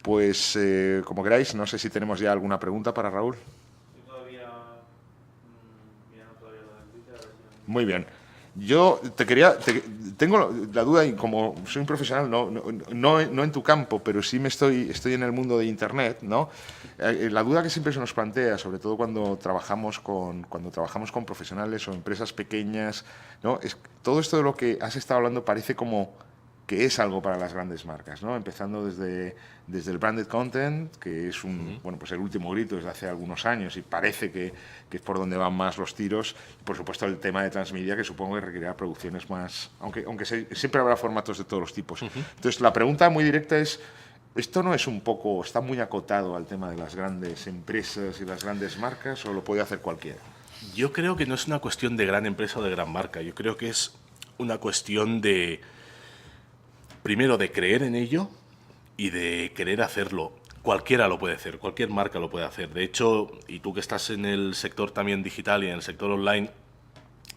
Pues como queráis, no sé si tenemos ya alguna pregunta para Raúl. Muy bien. Yo tengo la duda, y como soy un profesional, no en tu campo, pero sí estoy en el mundo de Internet, ¿no? La duda que siempre se nos plantea, sobre todo cuando trabajamos con profesionales o empresas pequeñas, ¿no?, es todo esto de lo que has estado hablando parece como que es algo para las grandes marcas, ¿no? Empezando desde el branded content, que es bueno, pues el último grito desde hace algunos años y parece que es por donde van más los tiros. Y por supuesto el tema de transmedia, que supongo que requerirá producciones más, aunque siempre habrá formatos de todos los tipos. Entonces la pregunta muy directa es, ¿esto no es un poco, está muy acotado al tema de las grandes empresas y las grandes marcas, o lo puede hacer cualquiera? Yo creo que no es una cuestión de gran empresa o de gran marca. Yo creo que es una cuestión de, primero, de creer en ello y de querer hacerlo. Cualquiera lo puede hacer, cualquier marca lo puede hacer. De hecho, y tú que estás en el sector también digital y en el sector online,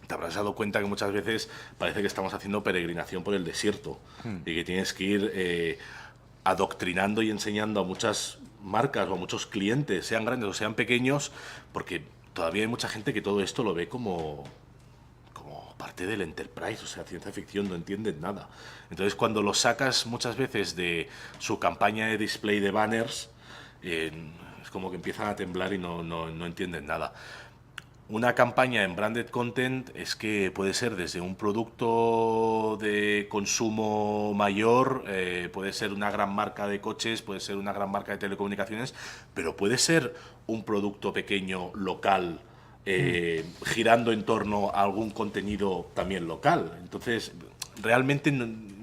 te habrás dado cuenta que muchas veces parece que estamos haciendo peregrinación por el desierto y que tienes que ir adoctrinando y enseñando a muchas marcas o a muchos clientes, sean grandes o sean pequeños, porque todavía hay mucha gente que todo esto lo ve como parte del enterprise, o sea, ciencia ficción, no entienden nada. Entonces, cuando lo sacas muchas veces de su campaña de display de banners, es como que empiezan a temblar y no entienden nada. Una campaña en branded content es que puede ser desde un producto de consumo mayor, puede ser una gran marca de coches, puede ser una gran marca de telecomunicaciones, pero puede ser un producto pequeño local, girando en torno a algún contenido también local. Entonces, realmente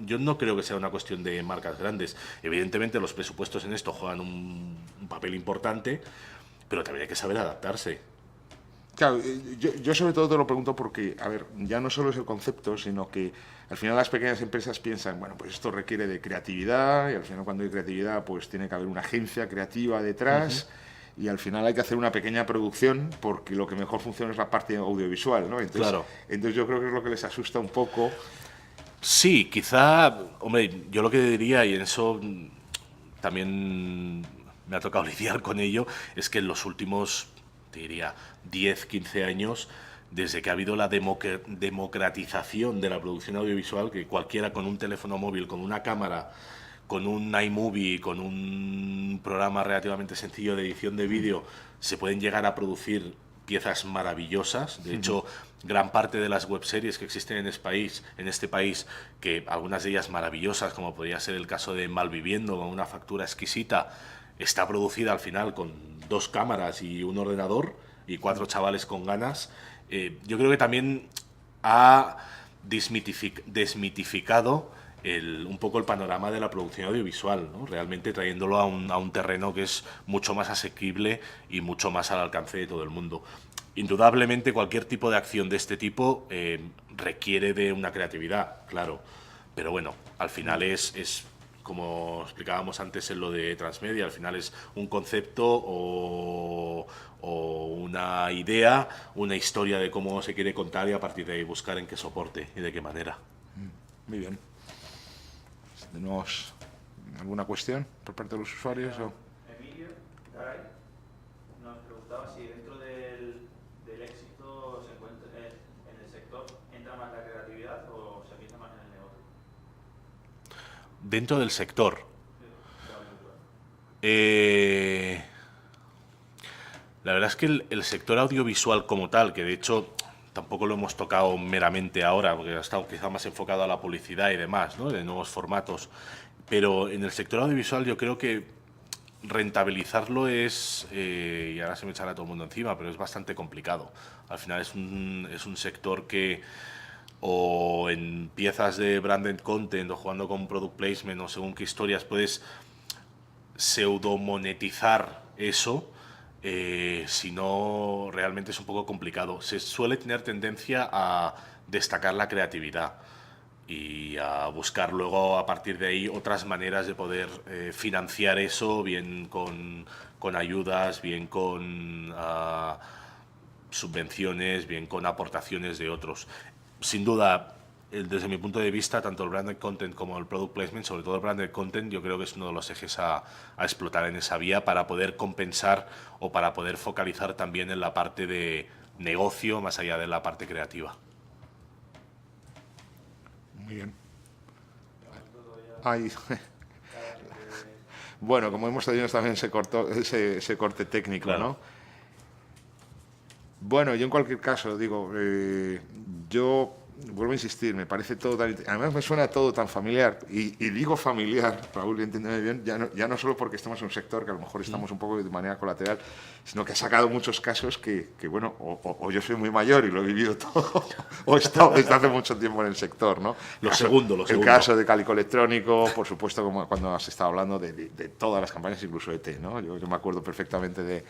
yo no creo que sea una cuestión de marcas grandes. Evidentemente los presupuestos en esto juegan un papel importante, pero también hay que saber adaptarse. Claro, yo sobre todo te lo pregunto porque, a ver, ya no solo es el concepto, sino que al final las pequeñas empresas piensan, bueno, pues esto requiere de creatividad, y al final cuando hay creatividad pues tiene que haber una agencia creativa detrás, y al final hay que hacer una pequeña producción porque lo que mejor funciona es la parte audiovisual, ¿no? Entonces, Claro. Entonces yo creo que es lo que les asusta un poco. Sí, quizá, hombre, yo lo que diría, y en eso también me ha tocado lidiar con ello, es que en los últimos, te diría, 10, 15 años, desde que ha habido la democratización de la producción audiovisual, que cualquiera con un teléfono móvil, con una cámara, con un iMovie, con un programa relativamente sencillo de edición de vídeo, se pueden llegar a producir piezas maravillosas. De hecho, gran parte de las webseries que existen en este país, que algunas de ellas maravillosas, como podría ser el caso de Malviviendo, con una factura exquisita, está producida al final con 2 cámaras y un ordenador y 4 chavales con ganas. Yo creo que también ha desmitificado un poco el panorama de la producción audiovisual, ¿no? Realmente trayéndolo a un terreno que es mucho más asequible y mucho más al alcance de todo el mundo. Indudablemente cualquier tipo de acción de este tipo requiere de una creatividad, claro, pero bueno, al final es como explicábamos antes en lo de transmedia, al final es un concepto o una idea, una historia de cómo se quiere contar y a partir de ahí buscar en qué soporte y de qué manera. Muy bien. ¿Tenemos alguna cuestión por parte de los usuarios? Emilio Garay nos preguntaba si dentro del éxito se encuentra en el sector entra más la creatividad o se piensa más en el negocio. Dentro del sector. La verdad es que el sector audiovisual como tal, que de hecho tampoco lo hemos tocado meramente ahora, porque ha estado quizá más enfocado a la publicidad y demás, ¿no? De nuevos formatos, pero en el sector audiovisual yo creo que rentabilizarlo es, y ahora se me echará todo el mundo encima, pero es bastante complicado. Al final es un sector que o en piezas de branded content o jugando con product placement o según qué historias puedes pseudo monetizar eso, si no realmente es un poco complicado. Se suele tener tendencia a destacar la creatividad y a buscar luego a partir de ahí otras maneras de poder financiar eso, bien con ayudas, bien con subvenciones, bien con aportaciones de otros. Sin duda, desde mi punto de vista, tanto el branded content como el product placement, sobre todo el branded content, yo creo que es uno de los ejes a explotar en esa vía para poder compensar o para poder focalizar también en la parte de negocio más allá de la parte creativa. Muy bien. Ay. Bueno, como hemos tenido también ese corte técnico, claro, ¿no? Bueno, yo en cualquier caso, digo, yo vuelvo a insistir, me parece todo tan... Además me suena todo tan familiar, y digo familiar, Raúl, entiéndeme bien, ya no solo porque estamos en un sector que a lo mejor estamos un poco de manera colateral, sino que ha sacado muchos casos que bueno, o yo soy muy mayor y lo he vivido todo, o he estado desde hace mucho tiempo en el sector, ¿no? Lo segundo. El caso de Cálico Electrónico, por supuesto, como cuando has estado hablando de todas las campañas, incluso ET, ¿no? Yo me acuerdo perfectamente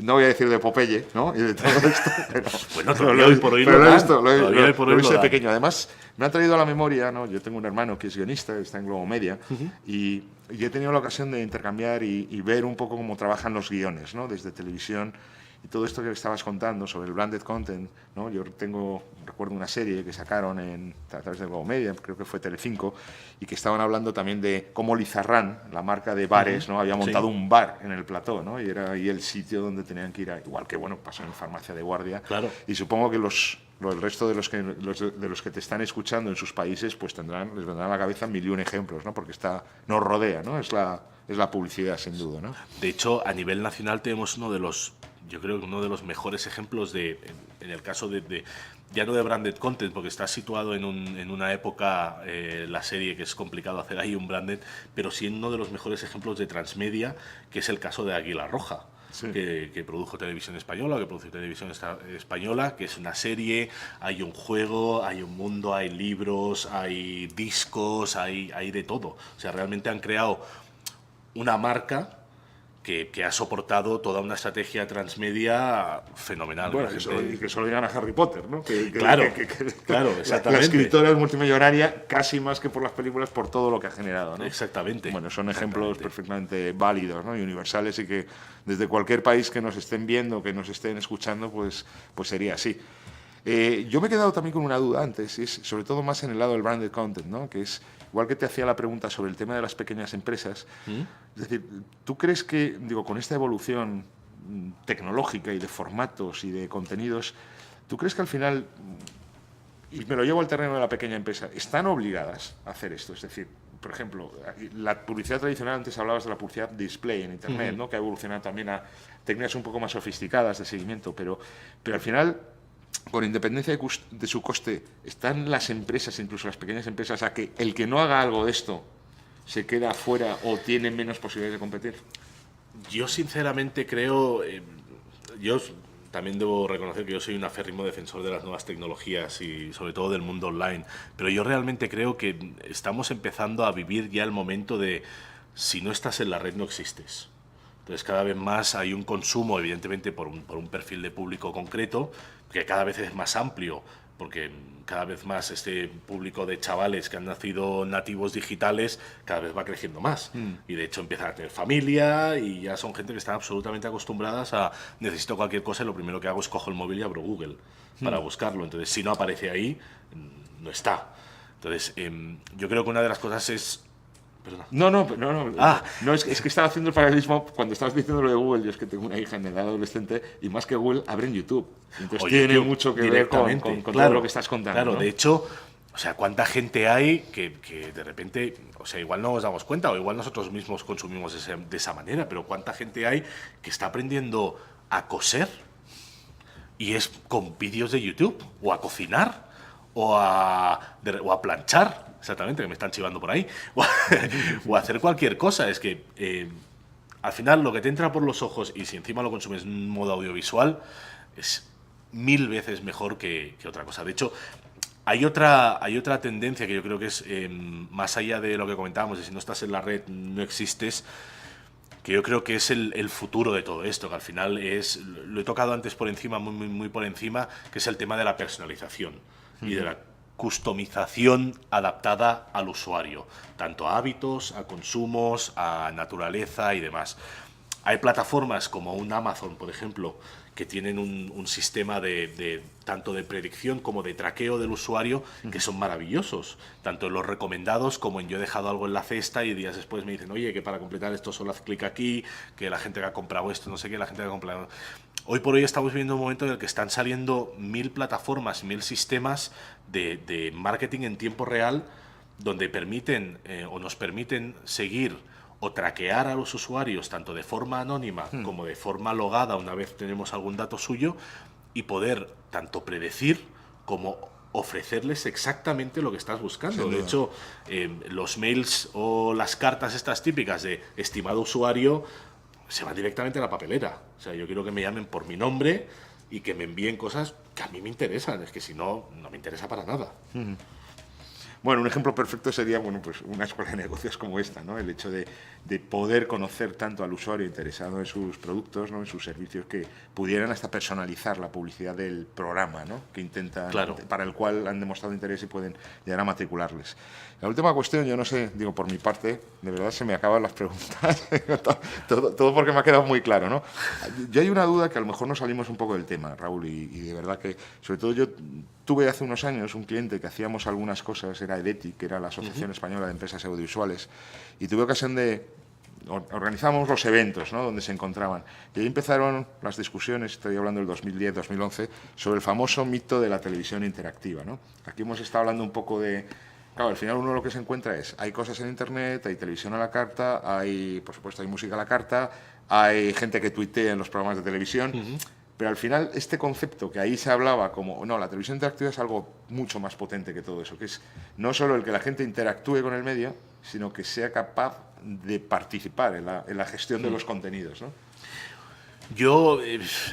no voy a decir de Popeye, ¿no? Y de todo esto, pero... Bueno, todavía hoy por hoy lo he visto de pequeño. Además, me ha traído a la memoria, ¿no? Yo tengo un hermano que es guionista, está en Globo Media, y he tenido la ocasión de intercambiar y ver un poco cómo trabajan los guiones, ¿no? Desde televisión. Y todo esto que estabas contando sobre el branded content, ¿no? Yo recuerdo una serie que sacaron a través de Globo Media, creo que fue Telecinco, y que estaban hablando también de cómo Lizarrán, la marca de bares, ¿no? Había montado un bar en el plató, ¿no? Y era ahí el sitio donde tenían que ir, igual que, bueno, pasó en Farmacia de Guardia. Claro. Y supongo que el resto de los que te están escuchando en sus países, pues les vendrán a la cabeza 1000 ejemplos, ¿no? Porque nos rodea, ¿no? Es la publicidad, sin duda, ¿no? De hecho, a nivel nacional tenemos yo creo que uno de los mejores ejemplos en el caso ya no de branded content, porque está situado en una época, la serie, que es complicado hacer ahí un branded, pero sí en uno de los mejores ejemplos de transmedia, que es el caso de Águila Roja. Sí. Que produjo Televisión Española, que es una serie, hay un juego, hay un mundo, hay libros, hay discos, hay de todo. O sea, realmente han creado una marca que ha soportado toda una estrategia transmedia fenomenal. Bueno, que solo digan a Harry Potter, ¿no? Claro, exactamente. La escritora es multimillonaria casi más que por las películas, por todo lo que ha generado, ¿no? Exactamente. Bueno, son ejemplos perfectamente válidos, ¿no? Y universales, y que desde cualquier país que nos estén viendo, que nos estén escuchando, pues sería así. Yo me he quedado también con una duda antes, y es sobre todo más en el lado del branded content, ¿no? Que es, igual que te hacía la pregunta sobre el tema de las pequeñas empresas, es decir, ¿tú crees que, con esta evolución tecnológica y de formatos y de contenidos, ¿tú crees que al final, y me lo llevo al terreno de la pequeña empresa, están obligadas a hacer esto? Es decir, por ejemplo, la publicidad tradicional, antes hablabas de la publicidad display en Internet, ¿no? Que ha evolucionado también a técnicas un poco más sofisticadas de seguimiento, pero al final, por independencia de su coste, ¿están las empresas, incluso las pequeñas empresas, a que el que no haga algo de esto se queda fuera o tiene menos posibilidades de competir? Yo sinceramente creo, yo también debo reconocer que yo soy un aférrimo defensor de las nuevas tecnologías y sobre todo del mundo online, pero yo realmente creo que estamos empezando a vivir ya el momento de, si no estás en la red no existes. Entonces cada vez más hay un consumo, evidentemente por un perfil de público concreto, que cada vez es más amplio, porque cada vez más este público de chavales que han nacido nativos digitales cada vez va creciendo más. Y de hecho empiezan a tener familia y ya son gente que están absolutamente acostumbradas a necesito cualquier cosa y lo primero que hago es cojo el móvil y abro Google para buscarlo. Entonces si no aparece ahí, no está. Entonces yo creo que una de las cosas es... Perdona. No, es que estaba haciendo el paralelismo cuando estabas diciendo lo de Google. Yo es que tengo una hija en edad adolescente y más que Google abren YouTube. Entonces tiene mucho que ver con todo lo que estás contando. Claro, ¿no? De hecho, o sea, cuánta gente hay que de repente, o sea, igual no nos damos cuenta o igual nosotros mismos consumimos de esa manera, pero cuánta gente hay que está aprendiendo a coser y es con vídeos de YouTube, o a cocinar, o a planchar. Exactamente, que me están chivando por ahí, o hacer cualquier cosa. Es que al final lo que te entra por los ojos y si encima lo consumes en modo audiovisual es 1000 veces mejor que otra cosa. De hecho, hay otra tendencia que yo creo que es más allá de lo que comentábamos, de si no estás en la red no existes, que yo creo que es el futuro de todo esto, que al final lo he tocado antes por encima, muy por encima, que es el tema de la personalización y de la customización adaptada al usuario, tanto a hábitos, a consumos, a naturaleza y demás. Hay plataformas como un Amazon, por ejemplo, que tienen un sistema tanto de predicción como de traqueo del usuario que son maravillosos, tanto en los recomendados como en yo he dejado algo en la cesta y días después me dicen, oye, que para completar esto solo haz clic aquí, que la gente que ha comprado esto, no sé qué, la gente que ha comprado... Hoy por hoy estamos viviendo un momento en el que están saliendo 1000 plataformas, 1000 sistemas de marketing en tiempo real donde permiten o nos permiten seguir o traquear a los usuarios tanto de forma anónima como de forma logada una vez tenemos algún dato suyo y poder tanto predecir como ofrecerles exactamente lo que estás buscando. Sin De duda. hecho, los mails o las cartas estas típicas de estimado usuario se van directamente a la papelera. O sea, yo quiero que me llamen por mi nombre y que me envíen cosas que a mí me interesan. Es que si no, no me interesa para nada. Bueno, un ejemplo perfecto sería pues una escuela de negocios como esta, ¿no? El hecho de poder conocer tanto al usuario interesado en sus productos, ¿no? En sus servicios, que pudieran hasta personalizar la publicidad del programa, ¿no? Que intentan, Claro. para el cual han demostrado interés y pueden llegar a matricularles. La última cuestión, yo no sé, digo, por mi parte, de verdad se me acaban las preguntas, todo porque me ha quedado muy claro, ¿no? Yo hay una duda que a lo mejor nos salimos un poco del tema, Raúl, y de verdad que, sobre todo yo tuve hace unos años un cliente que hacíamos algunas cosas, era EDETI, que era la Asociación Española de Empresas Audiovisuales, y tuve ocasión de... Organizamos los eventos, ¿no? Donde se encontraban. Y ahí empezaron las discusiones, estoy hablando del 2010-2011, sobre el famoso mito de la televisión interactiva, ¿no? Aquí hemos estado hablando un poco de... Claro, al final uno lo que se encuentra es, hay cosas en Internet, hay televisión a la carta, hay, por supuesto, hay música a la carta, hay gente que tuitea en los programas de televisión, pero al final este concepto que ahí se hablaba como, no, la televisión interactiva es algo mucho más potente que todo eso, que es no solo el que la gente interactúe con el medio, sino que sea capaz de participar en la gestión de los contenidos, ¿no? Yo,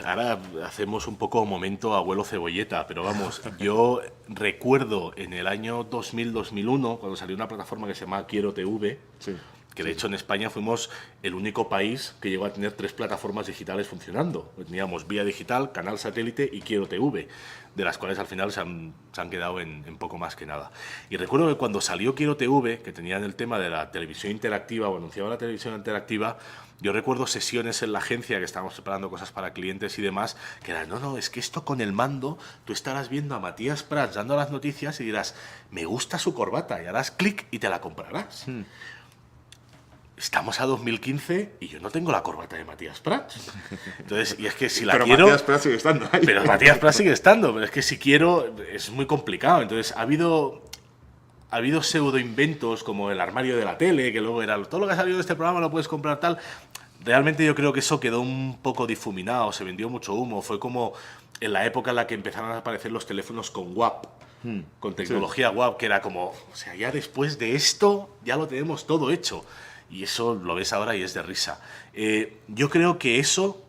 ahora hacemos un poco momento abuelo cebolleta, pero vamos, yo recuerdo en el año 2000-2001, cuando salió una plataforma que se llamaba Quiero TV, Sí. que de hecho en España fuimos el único país que llegó a tener 3 plataformas digitales funcionando. Teníamos Vía Digital, Canal Satélite y Quiero TV, de las cuales al final se han quedado en poco más que nada. Y recuerdo que cuando salió Quiero TV, que tenían el tema de la televisión interactiva o anunciaba la televisión interactiva, yo recuerdo sesiones en la agencia que estábamos preparando cosas para clientes y demás, que eran, no, es que esto con el mando, tú estarás viendo a Matías Prats dando las noticias y dirás, me gusta su corbata, y harás clic y te la comprarás. Estamos a 2015 y yo no tengo la corbata de Matías Prats. Entonces, y es que si la Pero quiero... Matías Prats sigue estando ahí. Pero Matías Prats sigue estando, pero es que si quiero es muy complicado. Entonces, ha habido pseudo inventos como el armario de la tele, que luego era todo lo que ha salido de este programa lo puedes comprar tal. Realmente yo creo que eso quedó un poco difuminado, se vendió mucho humo. Fue como en la época en la que empezaron a aparecer los teléfonos con WAP, con tecnología WAP, que era como, o sea, ya después de esto ya lo tenemos todo hecho. Y eso lo ves ahora y es de risa. Yo creo que eso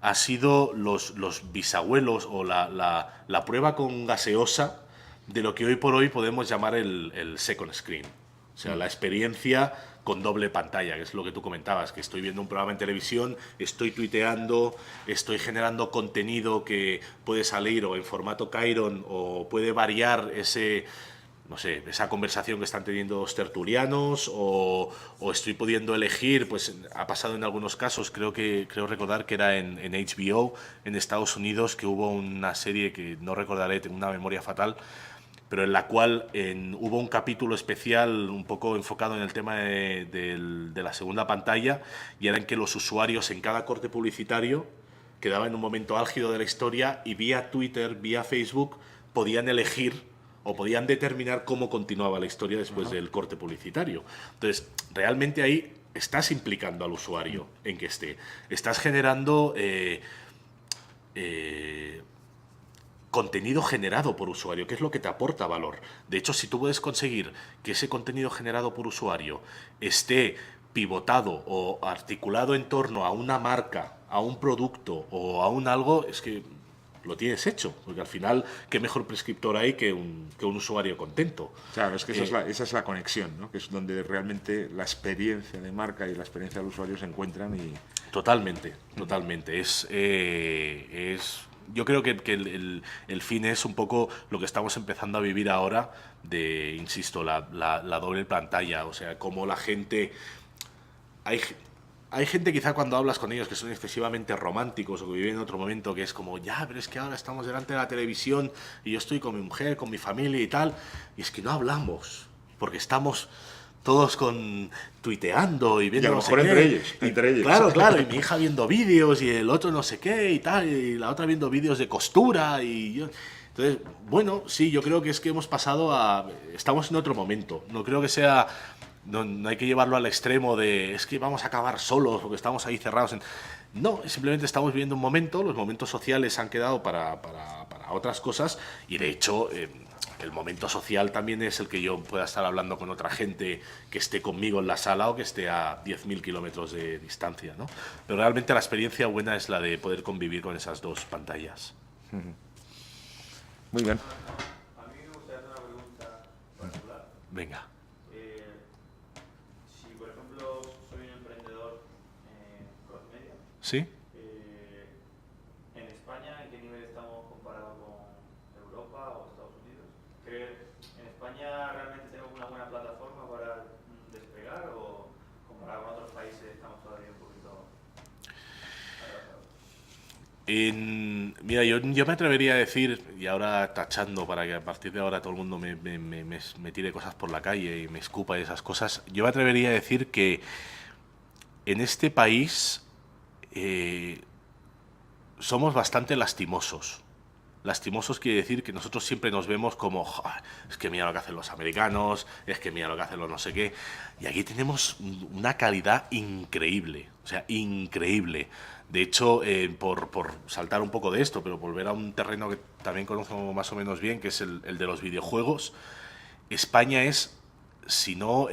ha sido los bisabuelos o la prueba con gaseosa de lo que hoy por hoy podemos llamar el second screen. O sea, la experiencia con doble pantalla, que es lo que tú comentabas, que estoy viendo un programa en televisión, estoy tuiteando, estoy generando contenido que puede salir o en formato Chiron o puede variar esa conversación que están teniendo los tertulianos o estoy pudiendo elegir, pues ha pasado en algunos casos, creo recordar que era en HBO, en Estados Unidos, que hubo una serie que no recordaré, tengo una memoria fatal, pero en la cual hubo un capítulo especial un poco enfocado en el tema de la segunda pantalla, y era en que los usuarios en cada corte publicitario quedaban en un momento álgido de la historia y vía Twitter, vía Facebook, podían elegir o podían determinar cómo continuaba la historia después del corte publicitario. Entonces, realmente ahí estás implicando al usuario en que esté. Estás generando contenido generado por usuario, que es lo que te aporta valor. De hecho, si tú puedes conseguir que ese contenido generado por usuario esté pivotado o articulado en torno a una marca, a un producto o a un algo, es que lo tienes hecho, porque al final, qué mejor prescriptor hay que un usuario contento. Claro, es que esa es la conexión, ¿no? Que es donde realmente la experiencia de marca y la experiencia del usuario se encuentran y... Totalmente. Yo creo que el fin es un poco lo que estamos empezando a vivir ahora de, insisto, la doble pantalla, o sea, cómo la gente... Hay gente quizá cuando hablas con ellos que son excesivamente románticos o que viven en otro momento que es como, ya, pero es que ahora estamos delante de la televisión y yo estoy con mi mujer, con mi familia y tal, y es que no hablamos, porque estamos todos tuiteando y viendo Y a lo no sé mejor qué. entre ellos. Claro, y mi hija viendo vídeos y el otro no sé qué y tal, y la otra viendo vídeos de costura y yo... Entonces, bueno, sí, yo creo que es que hemos pasado estamos en otro momento, no creo que sea... No hay que llevarlo al extremo de es que vamos a acabar solos porque estamos ahí cerrados. No, simplemente estamos viviendo un momento, los momentos sociales han quedado para otras cosas y de hecho el momento social también es el que yo pueda estar hablando con otra gente que esté conmigo en la sala o que esté a 10.000 kilómetros de distancia, ¿no? Pero realmente la experiencia buena es la de poder convivir con esas dos pantallas. Muy bien. A mí me gustaría hacer una pregunta particular. Venga. Si, por ejemplo, soy un emprendedor cross-media, ¿Sí? en España, ¿en qué nivel estamos comparados con Europa o Estados Unidos? ¿En España realmente tenemos una buena plataforma para despegar o comparado con otros países estamos todavía un poquito atrasados? Mira, yo me atrevería a decir, y ahora tachando para que a partir de ahora todo el mundo me tire cosas por la calle y me escupa y esas cosas, yo me atrevería a decir que en este país somos bastante lastimosos. Lastimosos quiere decir que nosotros siempre nos vemos como, es que mira lo que hacen los americanos, es que mira lo que hacen los no sé qué. Y aquí tenemos una calidad increíble, o sea, increíble. De hecho, por saltar un poco de esto, pero volver a un terreno que también conozco más o menos bien, que es el de los videojuegos, España es, si no,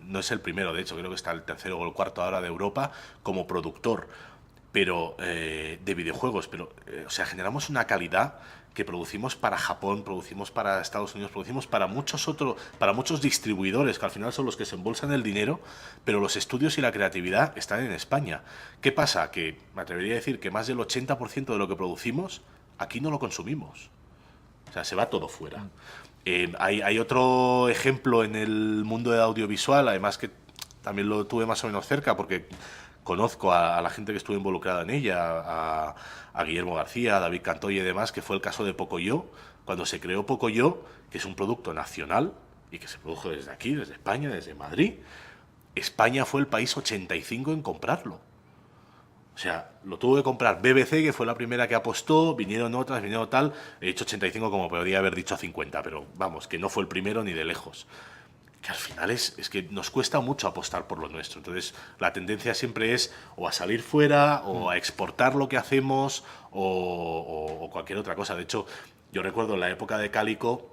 no es el primero, de hecho, creo que está el tercero o el cuarto ahora de Europa como productor, pero de videojuegos, pero o sea, generamos una calidad que producimos para Japón, producimos para Estados Unidos, producimos para muchos distribuidores que al final son los que se embolsan el dinero, pero los estudios y la creatividad están en España. ¿Qué pasa? Que me atrevería a decir que más del 80% de lo que producimos aquí no lo consumimos. O sea, se va todo fuera. Hay otro ejemplo en el mundo del audiovisual, además que también lo tuve más o menos cerca porque conozco a la gente que estuvo involucrada en ella, a Guillermo García, a David Cantoya y demás, que fue el caso de Pocoyo. Cuando se creó Pocoyo, que es un producto nacional y que se produjo desde aquí, desde España, desde Madrid, España fue el país 85 en comprarlo. O sea, lo tuvo que comprar BBC, que fue la primera que apostó, vinieron otras, vinieron tal, he dicho 85 como podría haber dicho 50, pero vamos, que no fue el primero ni de lejos. Que al final es que nos cuesta mucho apostar por lo nuestro. Entonces, la tendencia siempre es o a salir fuera, o a exportar lo que hacemos, o cualquier otra cosa. De hecho, yo recuerdo en la época de Cálico,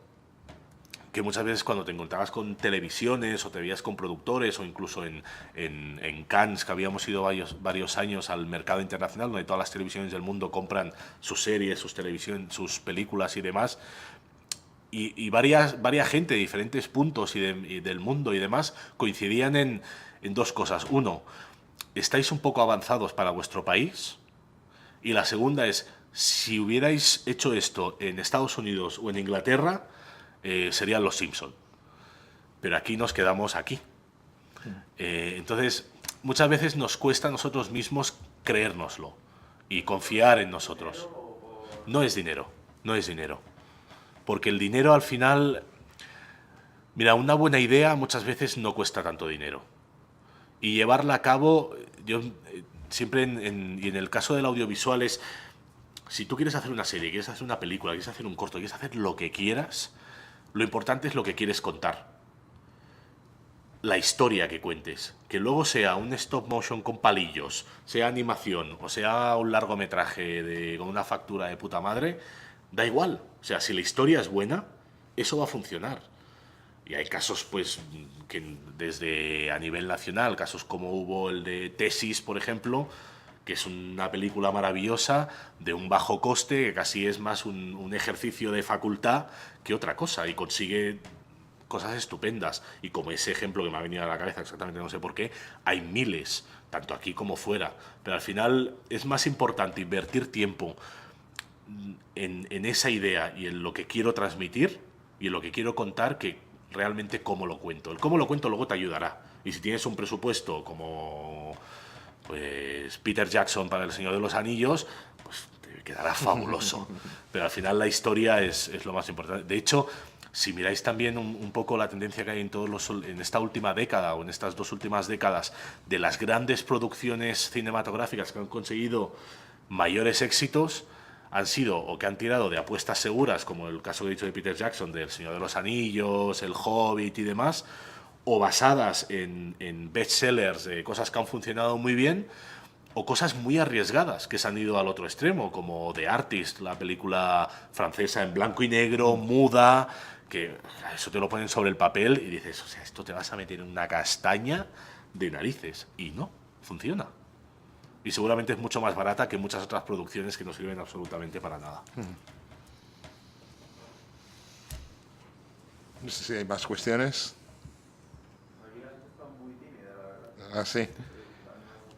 que muchas veces cuando te encontrabas con televisiones o te veías con productores o incluso en Cannes, que habíamos ido varios años al mercado internacional, donde todas las televisiones del mundo compran sus series, sus películas y demás, y varias gente de diferentes puntos y del mundo y demás coincidían en dos cosas. Uno, estáis un poco avanzados para vuestro país, y la segunda es, si hubierais hecho esto en Estados Unidos o en Inglaterra, serían los Simpson. Pero aquí nos quedamos aquí. Entonces, muchas veces nos cuesta a nosotros mismos creérnoslo y confiar en nosotros. No es dinero, no es dinero. Porque el dinero al final... Mira, una buena idea muchas veces no cuesta tanto dinero. Y llevarla a cabo, yo siempre y en el caso del audiovisual es, si tú quieres hacer una serie, quieres hacer una película, quieres hacer un corto, quieres hacer lo que quieras, lo importante es lo que quieres contar. La historia que cuentes. Que luego sea un stop motion con palillos, sea animación o sea un largometraje con una factura de puta madre, da igual. O sea, si la historia es buena, eso va a funcionar. Y hay casos, pues, que desde a nivel nacional, casos como hubo el de Tesis, por ejemplo, que es una película maravillosa, de un bajo coste, que casi es más un ejercicio de facultad que otra cosa, y consigue cosas estupendas. Y como ese ejemplo que me ha venido a la cabeza, exactamente no sé por qué, hay miles, tanto aquí como fuera. Pero al final es más importante invertir tiempo en esa idea y en lo que quiero transmitir y en lo que quiero contar, que realmente cómo lo cuento. El cómo lo cuento luego te ayudará. Y si tienes un presupuesto como pues Peter Jackson para El Señor de los Anillos, pues te quedará fabuloso. Pero al final la historia es lo más importante. De hecho, si miráis también un poco la tendencia que hay en esta última década o en estas dos últimas décadas de las grandes producciones cinematográficas que han conseguido mayores éxitos, han sido o que han tirado de apuestas seguras, como el caso que he dicho de Peter Jackson, del Señor de los Anillos, El Hobbit y demás, o basadas en bestsellers, de cosas que han funcionado muy bien, o cosas muy arriesgadas que se han ido al otro extremo, como The Artist, la película francesa en blanco y negro, muda, que eso te lo ponen sobre el papel y dices, o sea, esto te vas a meter en una castaña de narices. Y no, funciona. Y seguramente es mucho más barata que muchas otras producciones que no sirven absolutamente para nada. No sé si hay más cuestiones. Ah, sí.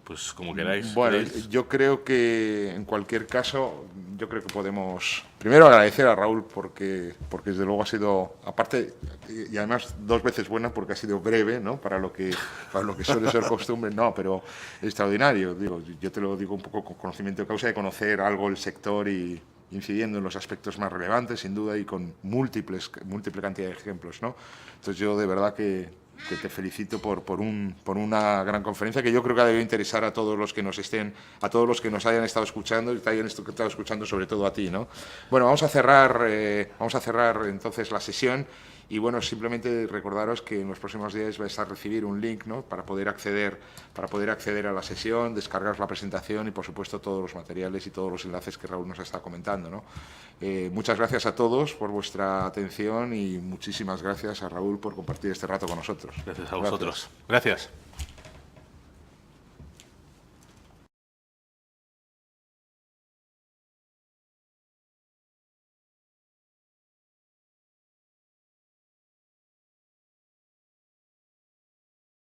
Pues como queráis. Bueno, ¿Queréis? yo creo que en cualquier caso, yo creo que podemos primero agradecer a Raúl porque desde luego ha sido, aparte, y además 2 veces buena porque ha sido breve, ¿no? Para lo que suele ser costumbre, no, pero extraordinario. Digo, yo te lo digo un poco con conocimiento de causa, de conocer algo el sector y incidiendo en los aspectos más relevantes, sin duda, y con múltiple cantidad de ejemplos, ¿no? Entonces yo de verdad que te felicito por una gran conferencia que yo creo que ha debido interesar a todos los que nos a todos los que nos hayan estado escuchando y te hayan estado escuchando, sobre todo a ti, ¿no? Bueno, vamos a cerrar entonces la sesión y bueno, simplemente recordaros que en los próximos días vais a recibir un link, ¿no? para poder acceder a la sesión, descargar la presentación y por supuesto todos los materiales y todos los enlaces que Raúl nos ha estado comentando, ¿no? Muchas gracias a todos por vuestra atención y muchísimas gracias a Raúl por compartir este rato con nosotros. Gracias a vosotros. Gracias.